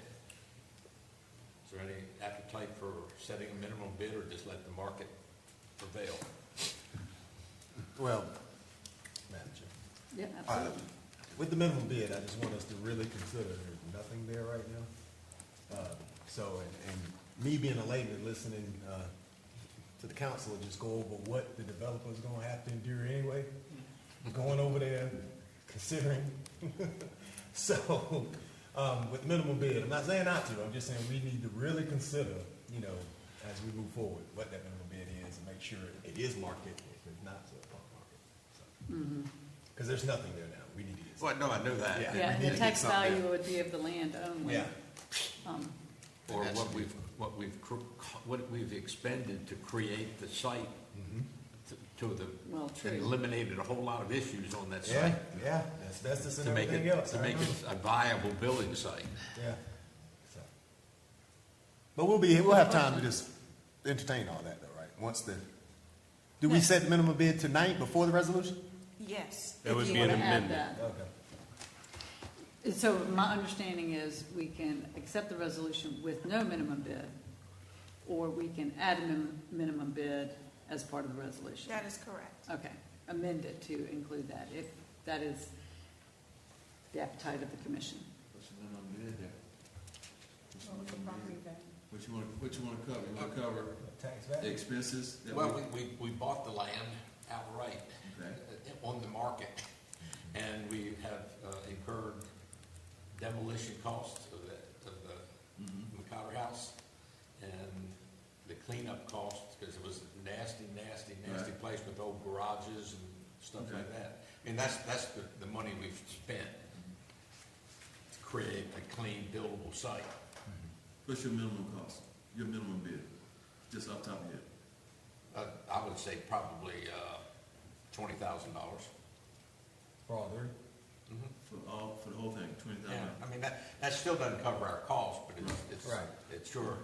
Is there any appetite for setting a minimum bid, or just let the market prevail? Well, Madam Chair. Yeah, absolutely. With the minimum bid, I just want us to really consider there's nothing there right now. And me being a layman listening to the council, just go over what the developer's going to have to endure anyway. Going over there, considering. So, with minimum bid, I'm not saying not to. I'm just saying we need to really consider, as we move forward, what that minimum bid is, and make sure it is market. If it's not, so it's not market. Because there's nothing there now. We need to get. Well, no, I know that. Yeah, and the tax value would be of the land only. Yeah. Or what we've expended to create the site, Well, true. and eliminated a whole lot of issues on that site. Yeah, asbestos and To make everything it else. to make it a viable building site. Yeah. So. But we'll have time to just entertain all that though, right? Do we set minimum bid tonight before the resolution? Yes. That would If be you an want to add amendment. that. Okay. So my understanding is we can accept the resolution with no minimum bid, or we can add a minimum bid as part of the resolution. That is correct. Okay, amend it to include that, if that is the appetite of the commission. What's the minimum bid there? What you want to cover? You want to cover Tax the value. expenses? that Well, we bought the land outright Okay. on the market, and we have incurred demolition costs of the McCotter house, and the cleanup costs, because it was a nasty Right. place with old garages and stuff Okay. like that. I mean, that's the money we've spent to create a clean, buildable site. What's your minimum cost? Your minimum bid? Just off the top of your head. I would say probably $20,000. For all three? For the whole thing, $20,000. Yeah, I mean, that still doesn't cover our costs, but it's, Right. it sure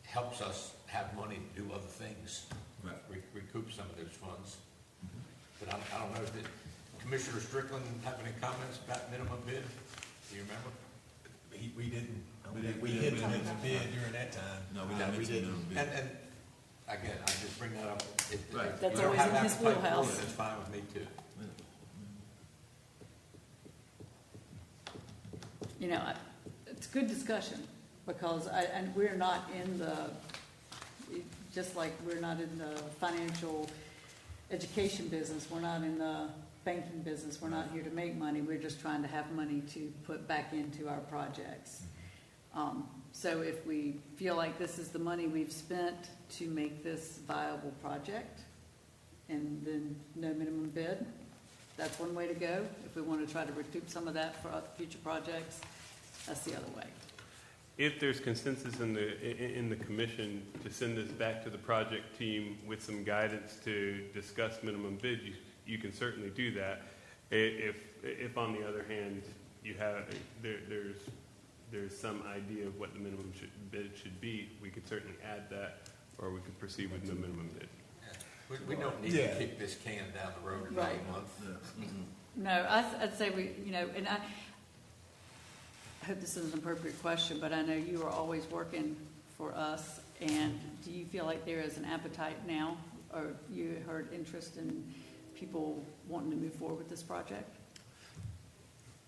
helps us have money to do other things, Right. recoup some of those funds. But I don't know, did Commissioner Strickland have any comments about minimum bid? Do you remember? We didn't. We didn't- We we hit didn't- the bid during that time. No, we No, didn't we mention didn't. minimum bid. And again, I just bring that up. If Right. That's you don't always have in his appetite for it, wheelhouse. That's fine with me too. You know, it's good discussion, because and we're not in the, just like we're not in the financial education business, we're not in the banking business, we're not here to make money, we're just trying to have money to put back into our projects. So if we feel like this is the money we've spent to make this viable project, and then no minimum bid, that's one way to go. If we want to try to recoup some of that for other future projects, that's the other way. If there's consensus in the commission to send this back to the project team with some guidance to discuss minimum bid, you can certainly do that. If on the other hand, you have, there's some idea of what the minimum bid should be, we could certainly add that, or we could proceed with no minimum bid. We don't need to kick this can down the road another Right. month. No, I'd say we, you know, and I hope this is an appropriate question, but I know you are always working for us, and do you feel like there is an appetite now, or you heard interest in people wanting to move forward with this project?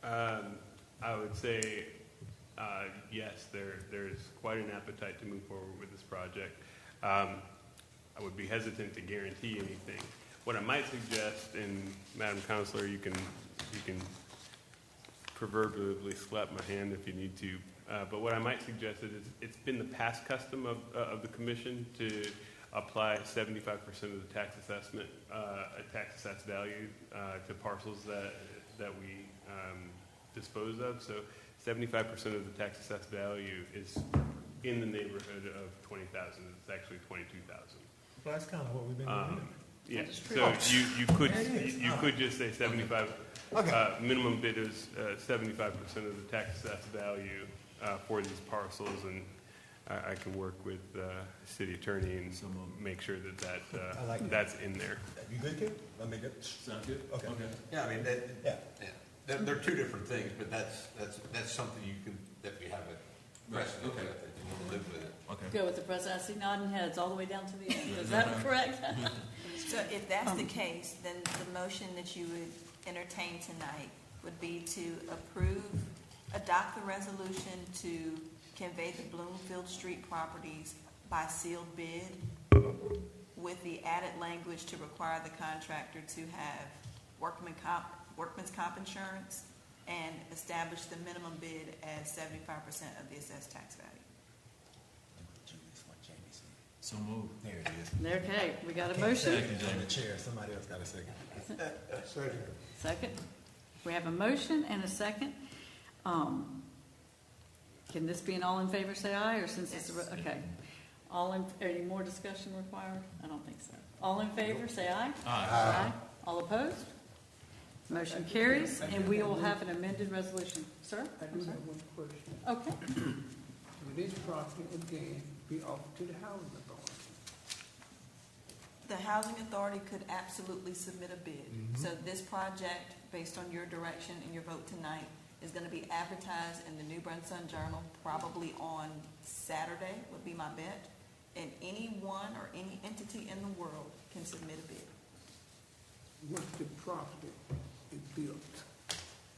I would say, yes, there's quite an appetite to move forward with this project. I would be hesitant to guarantee anything. What I might suggest, and Madam Counselor, you can proverbially slap my hand if you need to, but what I might suggest is it's been the past custom of the commission to apply 75% of the tax assessment, tax assessed value to parcels that we dispose of. So 75% of the tax assessed value is in the neighborhood of 20,000. It's actually 22,000. Well, that's kind of what we've been doing. Yeah, That is true. so you could just say 75, Okay. minimum bid is 75% of the tax assessed value for these parcels, and I can work with the city attorney and make sure I like that. that's in there. You good, kid? Let me get. Sound good? Okay. Yeah, I mean, Yeah. they're two different things, but that's something that we have a precedent with, if you want to live with it. Go with the president. I see nodding heads all the way down to the end. Is that correct? So if that's the case, then the motion that you would entertain tonight would be to adopt the resolution to convey the Bloomfield Street properties by sealed bid, with the added language to require the contractor to have workman's comp insurance, and establish the minimum bid as 75% of the assessed tax value. So moved. There it is. Okay, we got a motion. On the chair, somebody else got a second. Second. Second. We have a motion and a second. Can this be an all in favor, say aye, or since it's, okay. Any more discussion required? I don't think so. All in favor, say aye. Aye. All opposed? Motion carries, and we will have an amended resolution. Sir? I just have one question. Okay. Will this property again be offered to the housing authority? The housing authority could absolutely submit a bid. So this project, based on your direction and your vote tonight, is going to be advertised in the New Bern Sun Journal probably on Saturday, would be my bet. and anyone or any entity in the world can submit a bid. Once the property is built,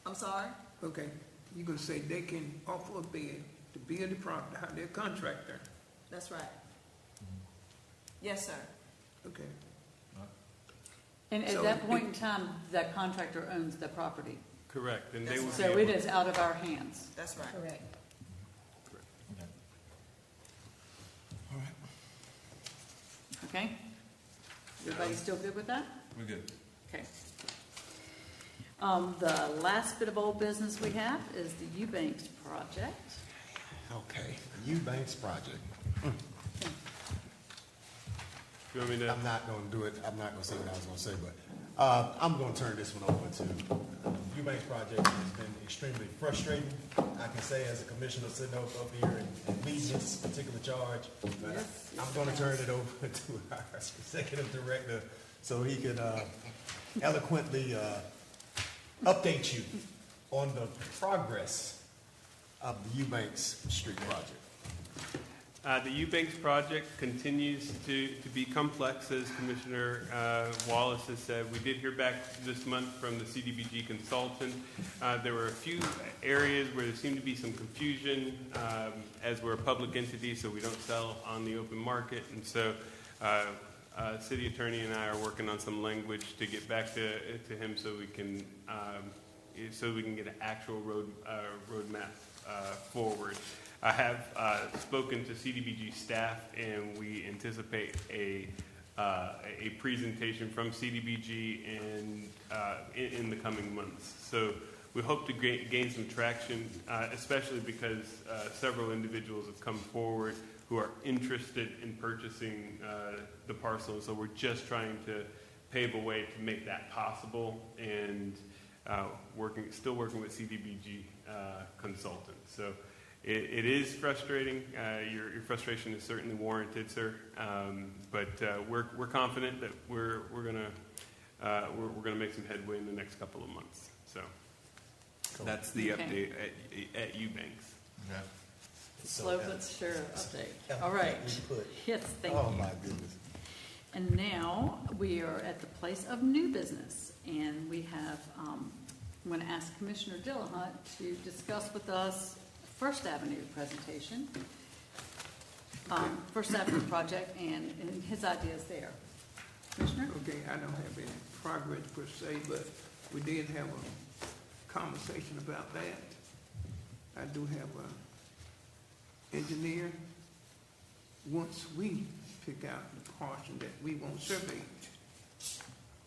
I'm sorry? okay, you're gonna say they can offer a bid to build the property, how they're a contractor, That's right. Yes, sir. okay? And at So that point in time, that contractor owns the property. Correct, and they That's would So be it able- is out of our hands. That's right. Correct. Okay? Everybody still good with that? We're good. Okay. The last bit of old business we have is the Eubanks Project. Okay, the Eubanks Project. You want me to? I'm not gonna do it, I'm not gonna say what I was gonna say, but, I'm gonna turn this one over to, Eubanks Project has been extremely frustrating, I can say, as a commissioner sitting up here and leading this particular charge. But Yes, I'm gonna turn it over to our executive director so he could eloquently update you on the progress of the Eubanks Street Project. The Eubanks project continues to be complex, as Commissioner Wallace has said. We did hear back this month from the CDBG consultant. There were a few areas where there seemed to be some confusion, as we're a public entity, so we don't sell on the open market. And so city attorney and I are working on some language to get back to him so we can get an actual roadmap forward. I have spoken to CDBG staff, and we anticipate a presentation from CDBG in the coming months. So we hope to gain some traction, especially because several individuals have come forward who are interested in purchasing the parcel. So we're just trying to pave a way to make that possible, and still working with CDBG consultants. So it is frustrating. Your frustration is certainly warranted, sir. But we're confident that we're gonna make some headway in the next couple of months. So that's the update at Eubanks. Okay. Slow but sure update. All right. Yes, thank Oh, you. my goodness. And now we are at the place of new business, and we have, I'm going to ask Commissioner Dillahunt to discuss with us First Avenue presentation, First Avenue project, and his ideas there. Commissioner? Okay, I don't have any progress per se, but we did have a conversation about that. I do have a engineer. Once we pick out the portion that we want surveyed,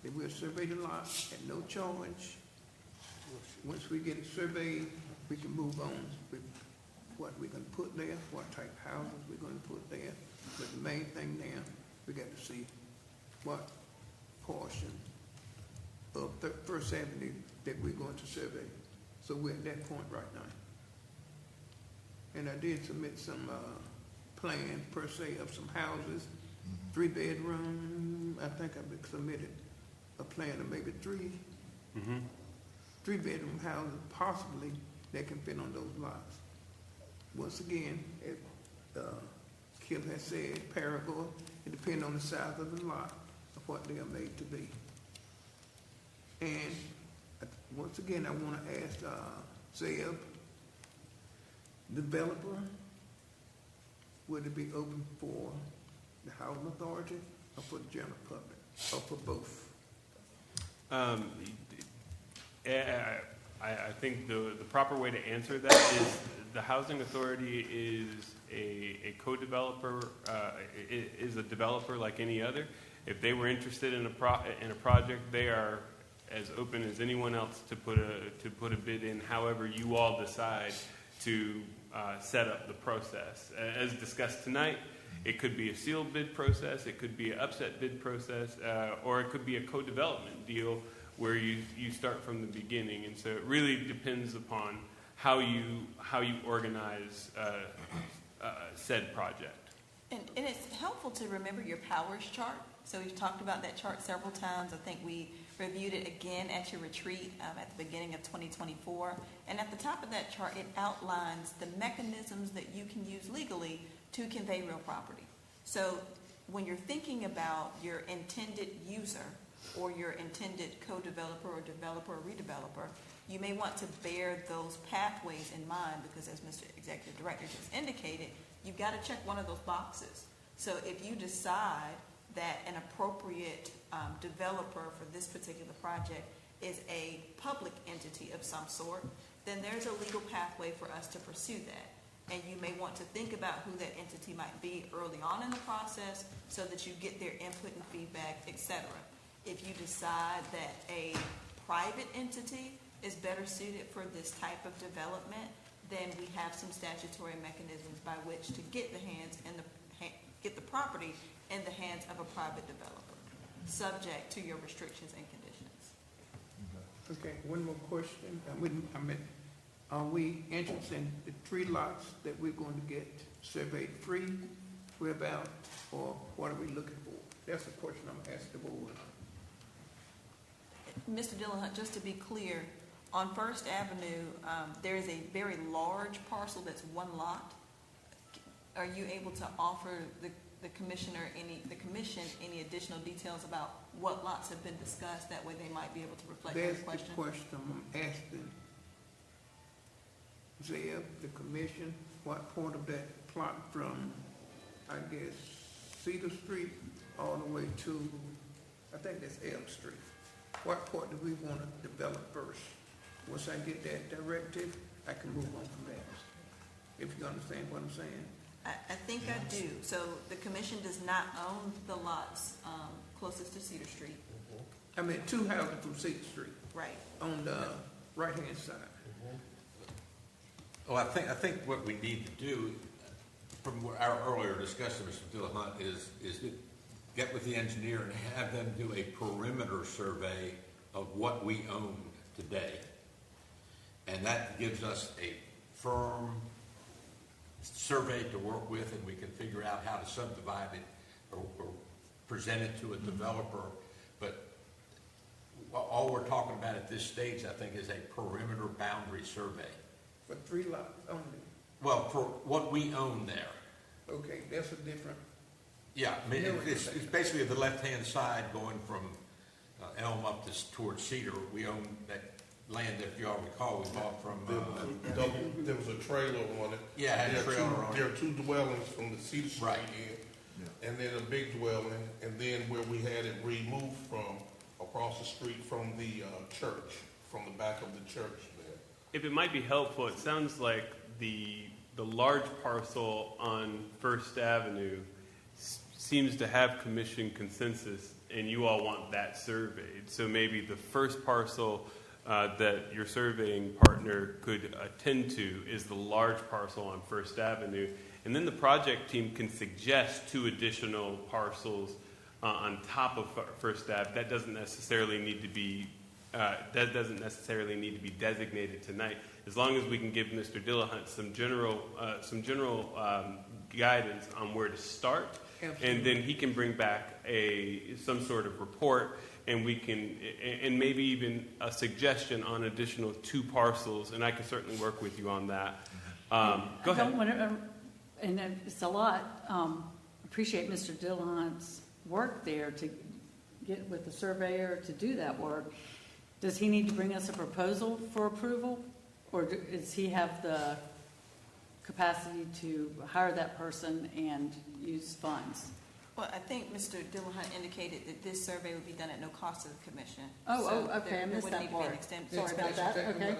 they will survey the lot at no charge. Once we get it surveyed, we can move on with what we're gonna put there, what type of houses we're gonna put there. But the main thing now, we got to see what portion of First Avenue that we're going to survey. So we're at that point right now. And I did submit some plans per se of some houses, 3-bedroom. I think I submitted a plan of maybe 3-bedroom houses possibly that can fit on those lots. Once again, as Kip has said, Paragould, it depends on the size of the lot of what they are made to be. And once again, I want to ask Zeb, developer, would it be open for the housing authority or for the general public, or for both? I think the proper way to answer that is the housing authority is a co-developer, is a developer like any other. If they were interested in a project, they are as open as anyone else to put a bid in. However, you all decide to set up the process. As discussed tonight, it could be a sealed bid process, it could be an upset bid process, or it could be a co-development deal where you start from the beginning. And so it really depends upon how you organize said project. And it's helpful to remember your powers chart. So we've talked about that chart several times. I think we reviewed it again at your retreat at the beginning of 2024. And at the top of that chart, it outlines the mechanisms that you can use legally to convey real property. So when you're thinking about your intended user or your intended co-developer or developer or redeveloper, you may want to bear those pathways in mind because, as Mr. Executive Director just indicated, you've got to check one of those boxes. So if you decide that an appropriate developer for this particular project is a public entity of some sort, then there's a legal pathway for us to pursue that. And you may want to think about who that entity might be early on in the process so that you get their input and feedback, etc. If you decide that a private entity is better suited for this type of development, then we have some statutory mechanisms by which to get the property in the hands of a private developer, subject to your restrictions and conditions. Okay, one more question. Are we interested in the 3 lots that we're going to get surveyed free, whereabout, or what are we looking for? That's the question I'm asking the board. Mr. Dillahunt, just to be clear, on First Avenue, there is a very large parcel that's 1 lot. Are you able to offer the commission any additional details about what lots have been discussed? That way they might be able to reflect on the question. That's the question I'm asking. Zeb, the commission, what part of that plot from, I guess, Cedar Street all the way to, I think that's Elm Street. What part do we want to develop first? Once I get that directive, I can move on from that. If you understand what I'm saying. I think I do. So the commission does not own the lots closest to Cedar Street. I mean, 2 houses from Cedar Street. Right. On the right-hand side. Well, I think what we need to do, from our earlier discussion, Mr. Dillahunt, is to get with the engineer and have them do a perimeter survey of what we own today. And that gives us a firm survey to work with, and we can figure out how to subdivide it or present it to a developer. But all we're talking about at this stage, I think, is a perimeter boundary survey. For 3 lots only. Well, for what we own there. Okay, that's a different. Yeah, I mean, it's basically the left-hand side going from Elm up towards Cedar. We own that land, if you all recall, we bought from. There was a trailer on it. Yeah, it had a trailer on it. There are 2 dwellings from the Cedar Street Right. end, and then a big dwelling, and then where we had it removed from, across the street from the church, from the back of the church there. If it might be helpful, it sounds like the large parcel on First Avenue seems to have commission consensus, and you all want that surveyed. So maybe the first parcel that your surveying partner could attend to is the large parcel on First Avenue, and then the project team can suggest 2 additional parcels on top of First Ave. That doesn't necessarily need to be designated tonight, as long as we can give Mr. Dillahunt some general guidance on where to start. Absolutely. And then he can bring back some sort of report, and we can, and maybe even a suggestion on additional 2 parcels, and I can certainly work with you on that. Go ahead. And it's a lot. Appreciate Mr. Dillahunt's work there to get with the surveyor to do that work. Does he need to bring us a proposal for approval, or does he have the capacity to hire that person and use funds? Well, I think Mr. Dillahunt indicated that this survey would be done at no cost to the commission. Okay, I missed that part. Sorry about that, okay.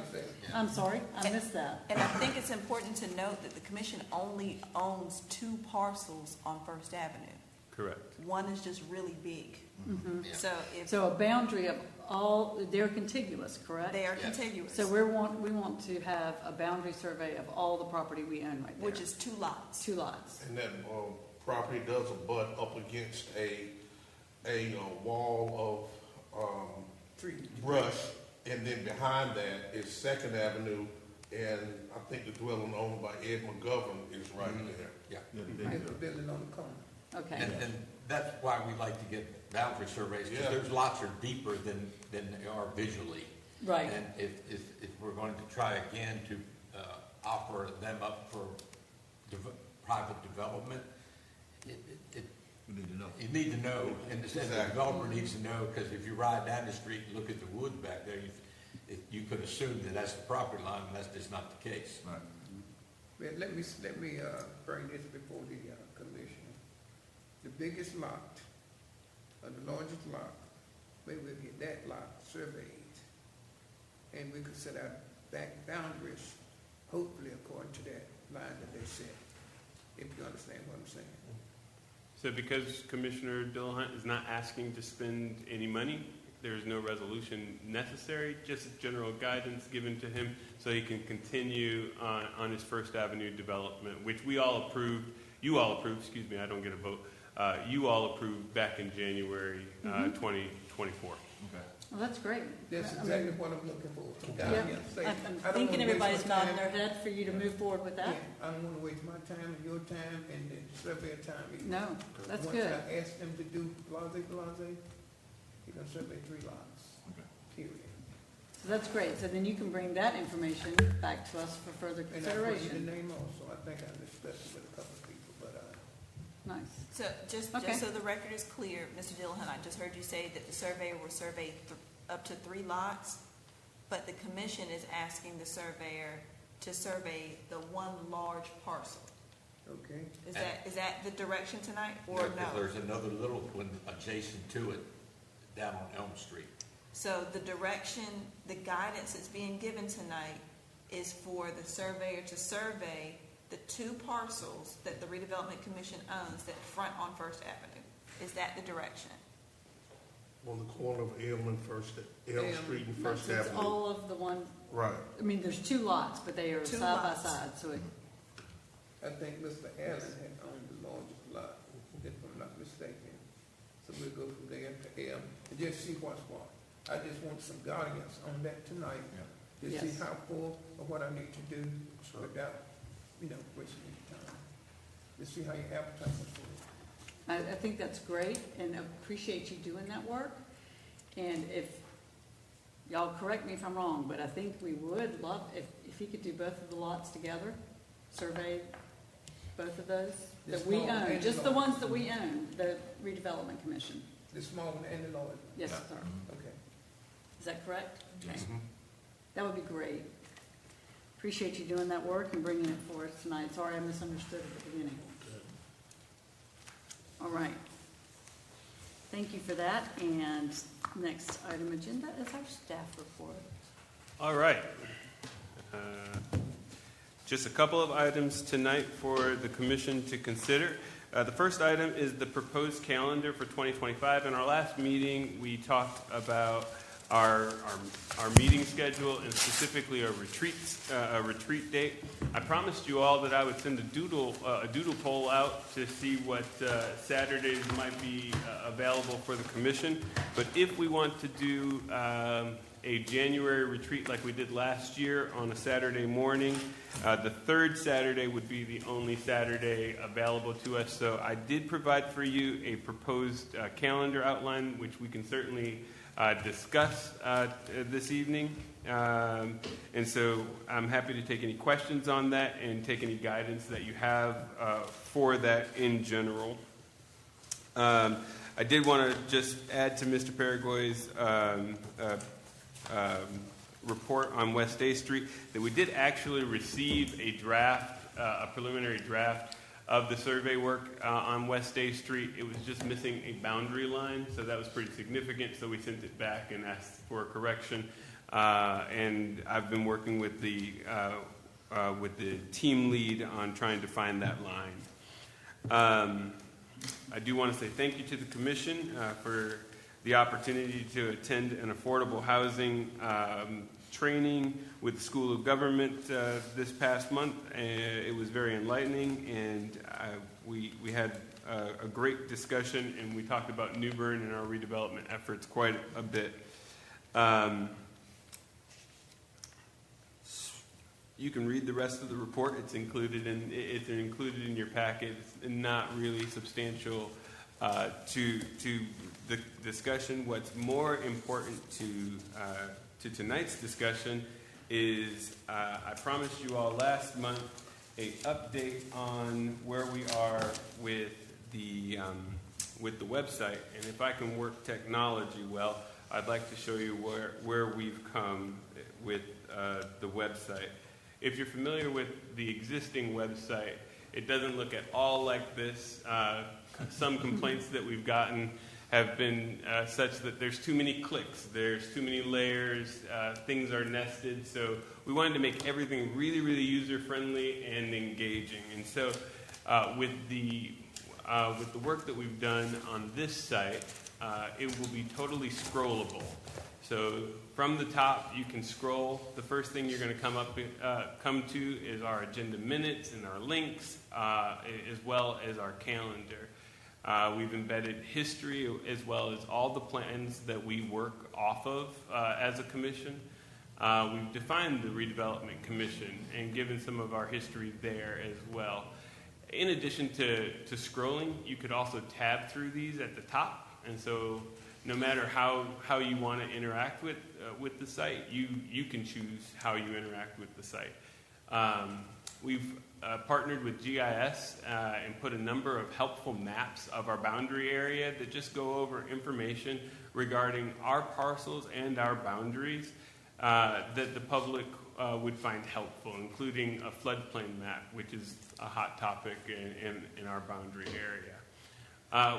I'm sorry, I missed that. And I think it's important to note that the commission only owns 2 parcels on First Avenue. Correct. One is just really big. Mm-hmm. Yeah. So So a boundary of all, they're contiguous, correct? they are Yes. contiguous, So we want to have a boundary survey of all the property we own right there. which is 2 lots. 2 lots. And that property does abut up against a wall of brush, and then behind that is Second Avenue, and I think the dwelling owned by Ed McGovern is right there. Yeah. There's a building on the corner. Okay. And that's why we like to get boundary surveys, because Yeah. those lots are deeper than they are visually. Right. And if we're going to try again to offer them up for private development, We need to know. You need to know, and the developer needs to know, because if you ride down the street and look at the woods back there, you could assume that that's the property line, and that's just not the case. Right. Well, let me bring this before the commission. The biggest lot, or the largest lot, maybe we'll get that lot surveyed, and we could set our back boundaries, hopefully according to that line that they set, if you understand what I'm saying. So because Commissioner Dillahunt is not asking to spend any money, there is no resolution necessary, just general guidance given to him so he can continue on his First Avenue development, which we all approved, you all approved, excuse me, I don't get a vote, you all approved back in January 2024. Okay. Well, that's great. That's exactly what I'm looking for. Yeah, I'm thinking everybody's nodding their head for you to move forward with that. Yeah, I don't want to waste my time and your time and the surveyor time either. No, that's good. Once I ask them to do blase, you're gonna survey 3 lots, Okay. period. So that's great. So then you can bring that information back to us for further And I put your consideration. name also, I think I discussed it with a couple of people, but, Nice. So just Okay. so the record is clear, Mr. Dillahunt, I just heard you say that the surveyor will survey up to 3 lots, but the commission is asking the surveyor to survey the one large parcel. okay. Is that the direction tonight, or Because no? there's another little one adjacent to it down on Elm Street. So the direction, the guidance that's being given tonight is for the surveyor to survey the 2 parcels that the Redevelopment Commission owns that front on First Avenue. Is that the direction? On the corner of Elm and Elm Street and First It's Avenue. all of the one, Right. I mean, there's 2 lots, but they are 2 side by lots. side, so it, I think Mr. Allen had owned the largest lot, if I'm not mistaken. So we'll go from there to M and just see what's what. I just want some guidance on that tonight, to see Yes. how full or what I need to do without, wasting any time. To see how your appetite is for it. I think that's great and appreciate you doing that work. And if, y'all correct me if I'm wrong, but I think we would love, if he could do both of the lots together, survey both of those The that we small own, and just the the ones that we own, the redevelopment commission. The small one and the large one? Yes, sir. Okay. Is that correct? Yes. Okay. That would be great. Appreciate you doing that work and bringing it for us tonight. Sorry I misunderstood at the beginning. All right. Thank you for that. And next item agenda is our staff report. All right. Just a couple of items tonight for the commission to consider. The first item is the proposed calendar for 2025. In our last meeting, we talked about our meeting schedule and specifically our retreat date. I promised you all that I would send a doodle poll out to see what Saturdays might be available for the commission. But if we want to do a January retreat like we did last year on a Saturday morning, the 3rd Saturday would be the only Saturday available to us. So I did provide for you a proposed calendar outline, which we can certainly discuss this evening. And so I'm happy to take any questions on that and take any guidance that you have for that in general. I did want to just add to Mr. Paraguay's report on West A Street that we did actually receive a draft, a preliminary draft of the survey work on West A Street. It was just missing a boundary line, so that was pretty significant, so we sent it back and asked for a correction. And I've been working with the team lead on trying to find that line. I do want to say thank you to the commission for the opportunity to attend an affordable housing training with the School of Government this past month. It was very enlightening, and we had a great discussion, and we talked about New Bern and our redevelopment efforts quite a bit. You can read the rest of the report. It's included in your packet. It's not really substantial to the discussion. What's more important to tonight's discussion is I promised you all last month an update on where we are with with the website, and if I can work technology well, I'd like to show you where we've come with the website. If you're familiar with the existing website, it doesn't look at all like this. Some complaints that we've gotten have been such that there's too many clicks, there's too many layers, things are nested. So we wanted to make everything really, really user-friendly and engaging. And so with the work that we've done on this site, it will be totally scrollable. So from the top, you can scroll. The first thing you're going to come to is our agenda minutes and our links, as well as our calendar. We've embedded history as well as all the plans that we work off of as a commission. We've defined the Redevelopment Commission and given some of our history there as well. In addition to scrolling, you could also tab through these at the top. And so no matter how you want to interact with the site, you can choose how you interact with the site. We've partnered with GIS and put a number of helpful maps of our boundary area that just go over information regarding our parcels and our boundaries that the public would find helpful, including a floodplain map, which is a hot topic in our boundary area.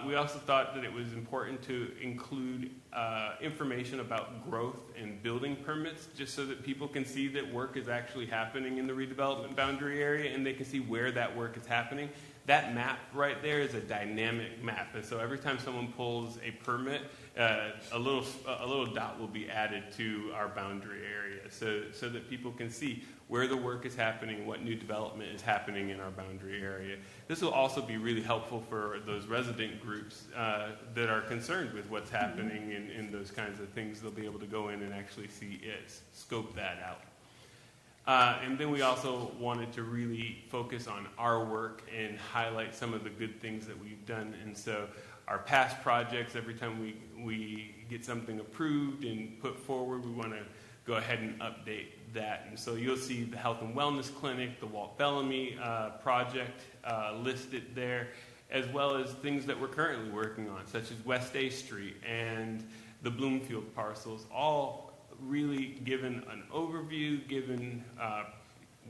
We also thought that it was important to include information about growth and building permits, just so that people can see that work is actually happening in the redevelopment boundary area and they can see where that work is happening. That map right there is a dynamic map, and so every time someone pulls a permit, a little dot will be added to our boundary area, so that people can see where the work is happening, what new development is happening in our boundary area. This will also be really helpful for those resident groups that are concerned with what's happening in those kinds of things. They'll be able to go in and actually see it, scope that out. And then we also wanted to really focus on our work and highlight some of the good things that we've done. And so our past projects, every time we get something approved and put forward, we want to go ahead and update that. And so you'll see the Health and Wellness Clinic, the Walt Bellamy project listed there, as well as things that we're currently working on, such as West A Street and the Bloomfield parcels, all really given an overview, given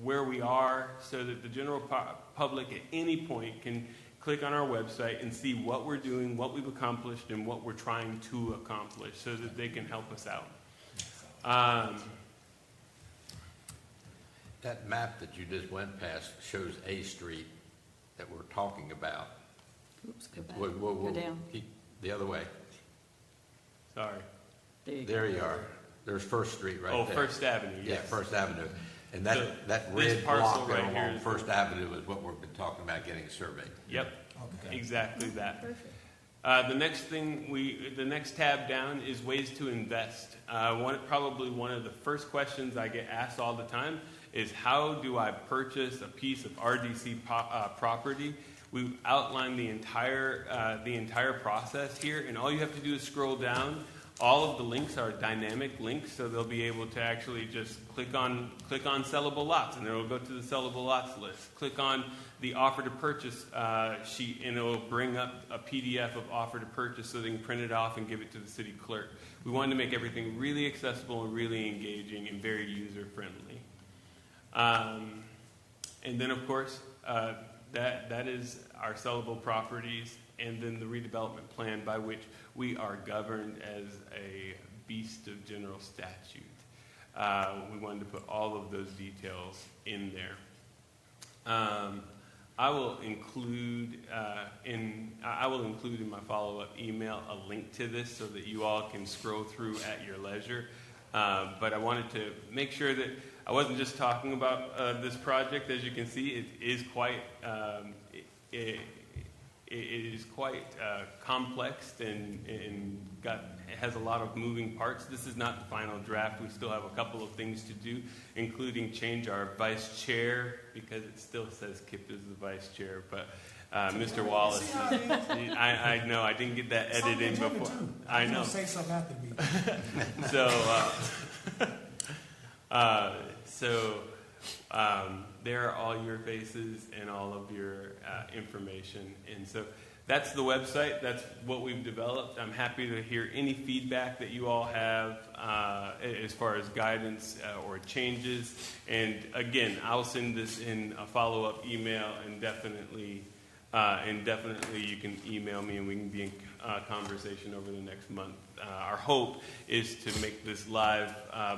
where we are, so that the general public at any point can click on our website and see what we're doing, what we've accomplished, and what we're trying to accomplish, so that they can help us out. That map that you just went past shows A Street that we're talking about. Oops, go back. Whoa, Go down. The other way. Sorry. There you are. There's First Street right there. Oh, First Avenue, yes. Yeah, First Avenue. And So that this red parcel block right right here along is First Avenue is what we've been talking about getting surveyed. Yep, Okay. exactly that. Perfect. The next tab down is ways to invest. Probably one of the first questions I get asked all the time is, how do I purchase a piece of RDC property? We've outlined the entire process here, and all you have to do is scroll down. All of the links are dynamic links, so they'll be able to actually just click on sellable lots, and it'll go to the sellable lots list. Click on the offer to purchase sheet, and it'll bring up a PDF of offer to purchase, so they can print it off and give it to the city clerk. We wanted to make everything really accessible and really engaging and very user friendly. And then, of course, that is our sellable properties, and then the redevelopment plan, by which we are governed as a beast of general statute. We wanted to put all of those details in there. I will include in my follow-up email a link to this so that you all can scroll through at your leisure. But I wanted to make sure that I wasn't just talking about this project. As you can see, it is quite complex and it has a lot of moving parts. This is not the final draft. We still have a couple of things to do, including change our vice chair, because it still says Kip is the vice chair. But Mr. Wallace, I know I didn't get that edited in before. I know. Say something after me. So there are all your faces and all of your information. And so that's the website. That's what we've developed. I'm happy to hear any feedback that you all have as far as guidance or changes. And again, I'll send this in a follow-up email, and definitely you can email me, and we can be in conversation over the next month. Our hope is to make this live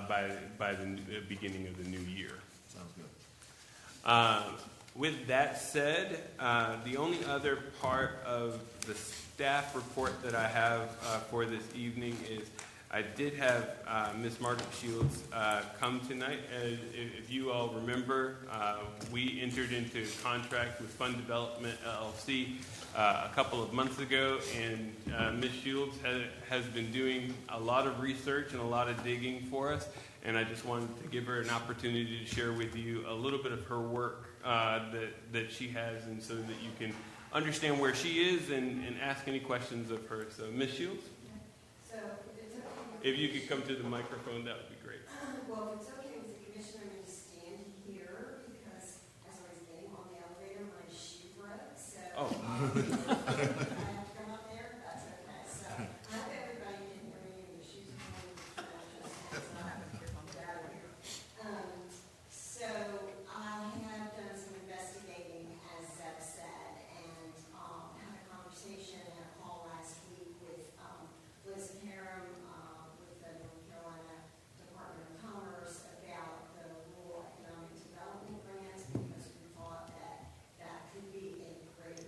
by the beginning of the new year. Sounds good. With that said, the only other part of the staff report that I have for this evening is I did have Ms. Margaret Shields come tonight. If you all remember, we entered into contract with Fund Development LLC a couple of months ago, and Ms. Shields has been doing a lot of research and a lot of digging for us, and I just wanted to give her an opportunity to share with you a little bit of her work that she has, and so that you can understand where she is and ask any questions of her. So, Ms. Shields? So, if you could come to the microphone, that would be great. well, if it's okay with the commission, I'm going to stand here because as I was getting on the elevator, my shoe broke. So I have to come up there. That's okay. So I hope everybody can hear me and the shoes are going to get out of here. So I have done some investigating, as Zeb said, and had a conversation at a call last week with Liz Harum, with the North Carolina Department of Commerce about the Rural Economic Development Grant, because we thought that that could be a great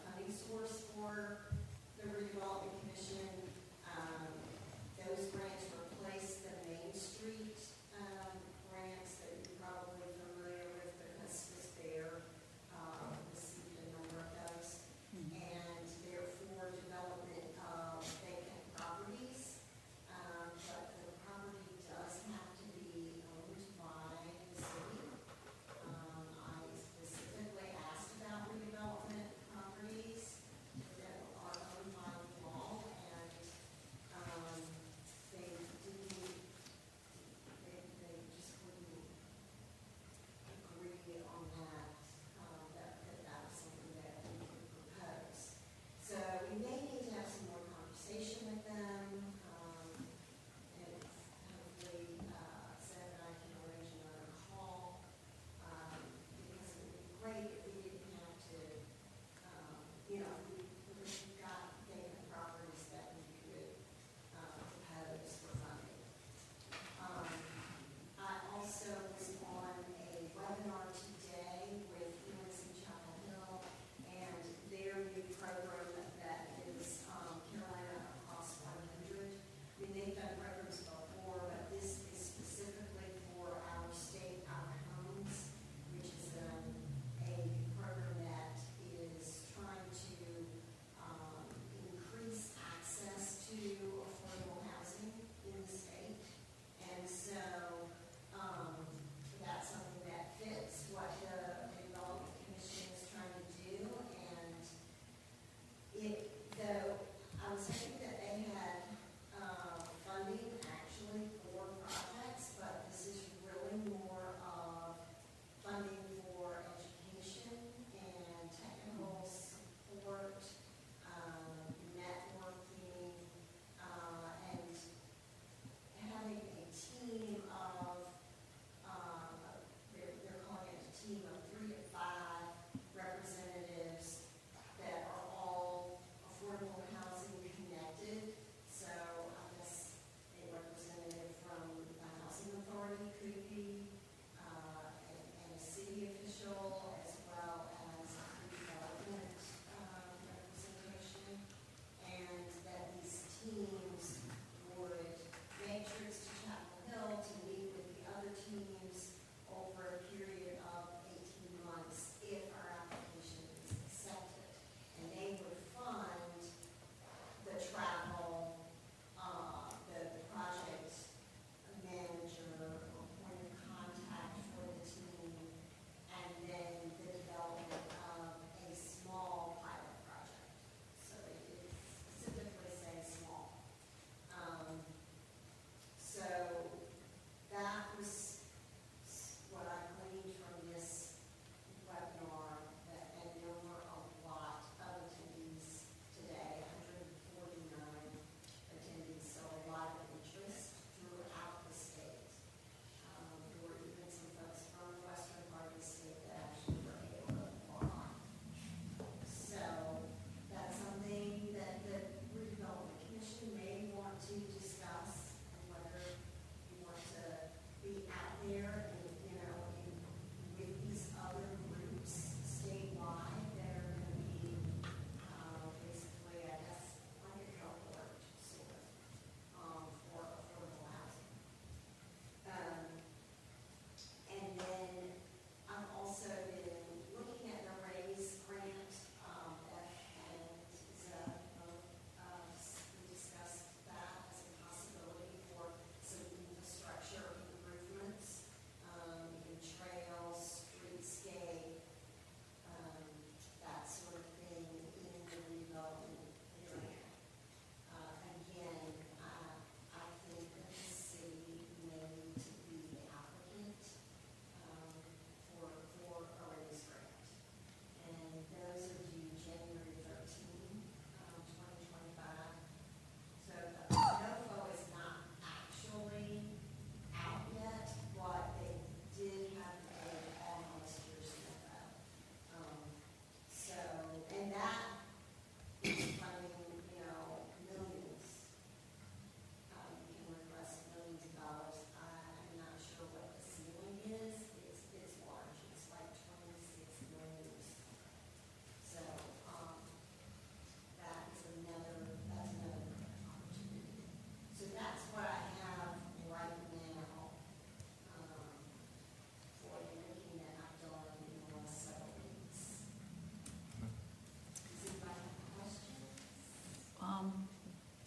funding source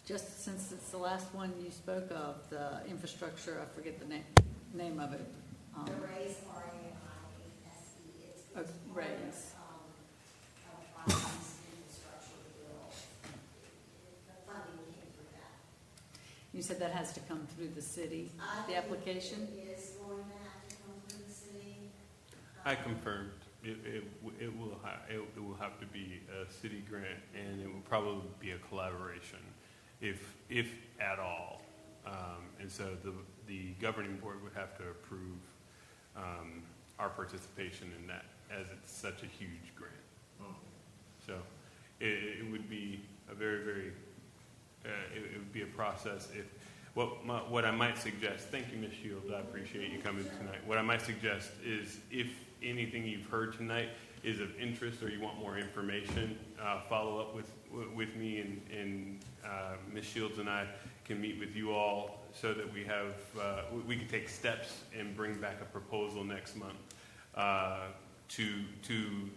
Just since it's the last one you spoke of, the infrastructure, I forget the name of it. The RAISE, R-A-I-S-E, it's Oh, part RAISE. of Biden's infrastructure bill. The funding came through that. You said that has to come through the city, the application? It is going to have to come through the city. I confirmed. It will have to be a city grant, and it will probably be a collaboration, if at all. And so the governing board would have to approve our participation in that, as it's such a huge grant. So it would be a very, very, it would be a process. If what I might suggest, thank you, Ms. Shields, I appreciate you coming tonight. What I might suggest is, if anything you've heard tonight is of interest or you want more information, follow up with me, and Ms. Shields and I can meet with you all so that we can take steps and bring back a proposal next month to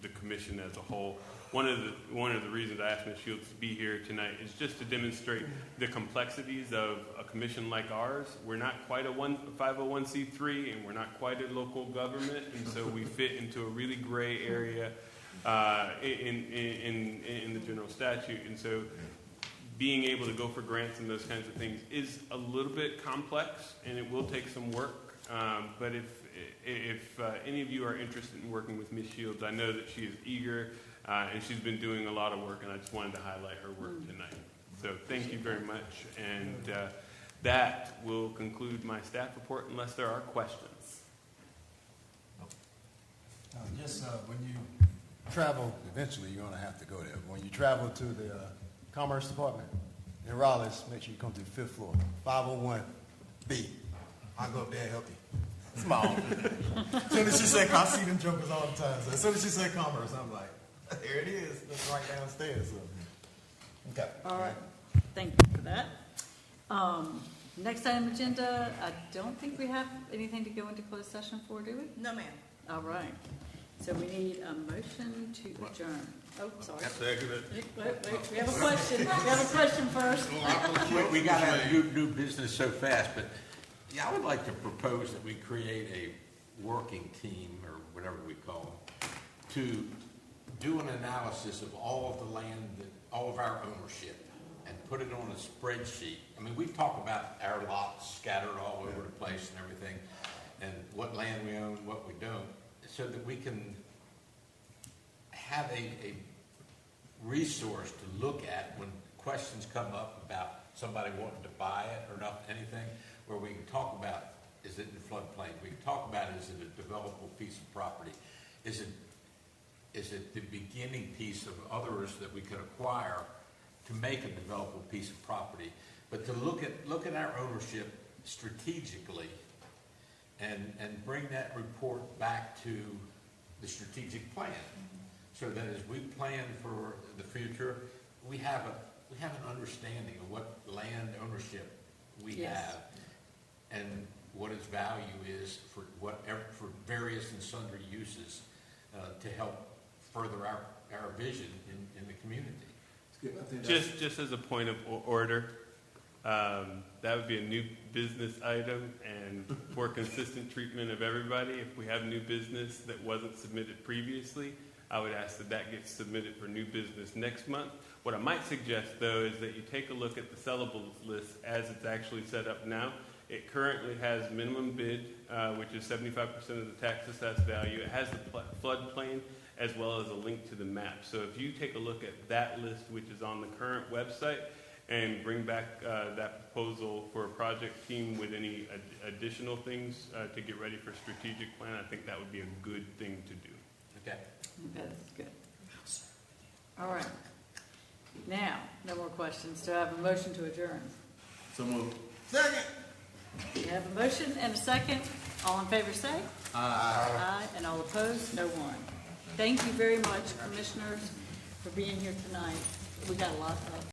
the commission as a whole. One of the reasons I asked Ms. Shields to be here tonight is just to demonstrate the complexities of a commission like ours. We're not quite a 501c3, and we're not quite a local government, and so we fit into a really gray area in the general statute. And so being able to go for grants and those kinds of things is a little bit complex, and it will take some work. But if any of you are interested in working with Ms. Shields, I know that she is eager. And she's been doing a lot of work, and I just wanted to highlight her work tonight. So thank you very much, and that will conclude my staff report unless there are questions. Just when you travel, eventually you're going to have to go there. When you travel to the Commerce Department in Raleigh, make sure you come to the 5th floor, 501B. I'll go up there and help you. Small. As soon as she said, I see them jokers all the time. So as soon as she said commerce, I'm like, there it is. It's right downstairs. So. Okay. All right, thank you for that. Next item agenda, I don't think we have anything to go into closed session for, do we? No, ma'am. All right, so we need a motion to adjourn. Oh, sorry. Second it. Wait, we have a question. We have a question first. We got to do business so fast, but yeah, I would like to propose that we create a working team, or whatever we call them, to do an analysis of all of the land, all of our ownership, and put it on a spreadsheet. I mean, we talk about our lots scattered all over the place and everything, and what land we own, what we don't, so that we can have a resource to look at when questions come up about somebody wanting to buy it or not, anything, where we can talk about, is it in the floodplain? We can talk about, is it a developable piece of property? Is it the beginning piece of others that we could acquire to make a developable piece of property? But to look at our ownership strategically and bring that report back to the strategic plan, so that as we plan for the future, we have an understanding of what land ownership we have and what its value is for various and sundry uses to help further our vision in the community. Just as a point of order, that would be a new business item, and for consistent treatment of everybody, if we have new business that wasn't submitted previously, I would ask that gets submitted for new business next month. What I might suggest, though, is that you take a look at the sellables list as it's actually set up now. It currently has minimum bid, which is 75% of the tax assessed value. It has the floodplain as well as a link to the map. So if you take a look at that list, which is on the current website, and bring back that proposal for a project team with any additional things to get ready for strategic plan, I think that would be a good thing to do. Okay. That's good. All right. Now, no more questions. Do I have a motion to adjourn? So moved. Second. We have a motion and a second. All in favor say? Aye. Aye. And all opposed? No one. Thank you very much, commissioners, for being here tonight. We got a lot of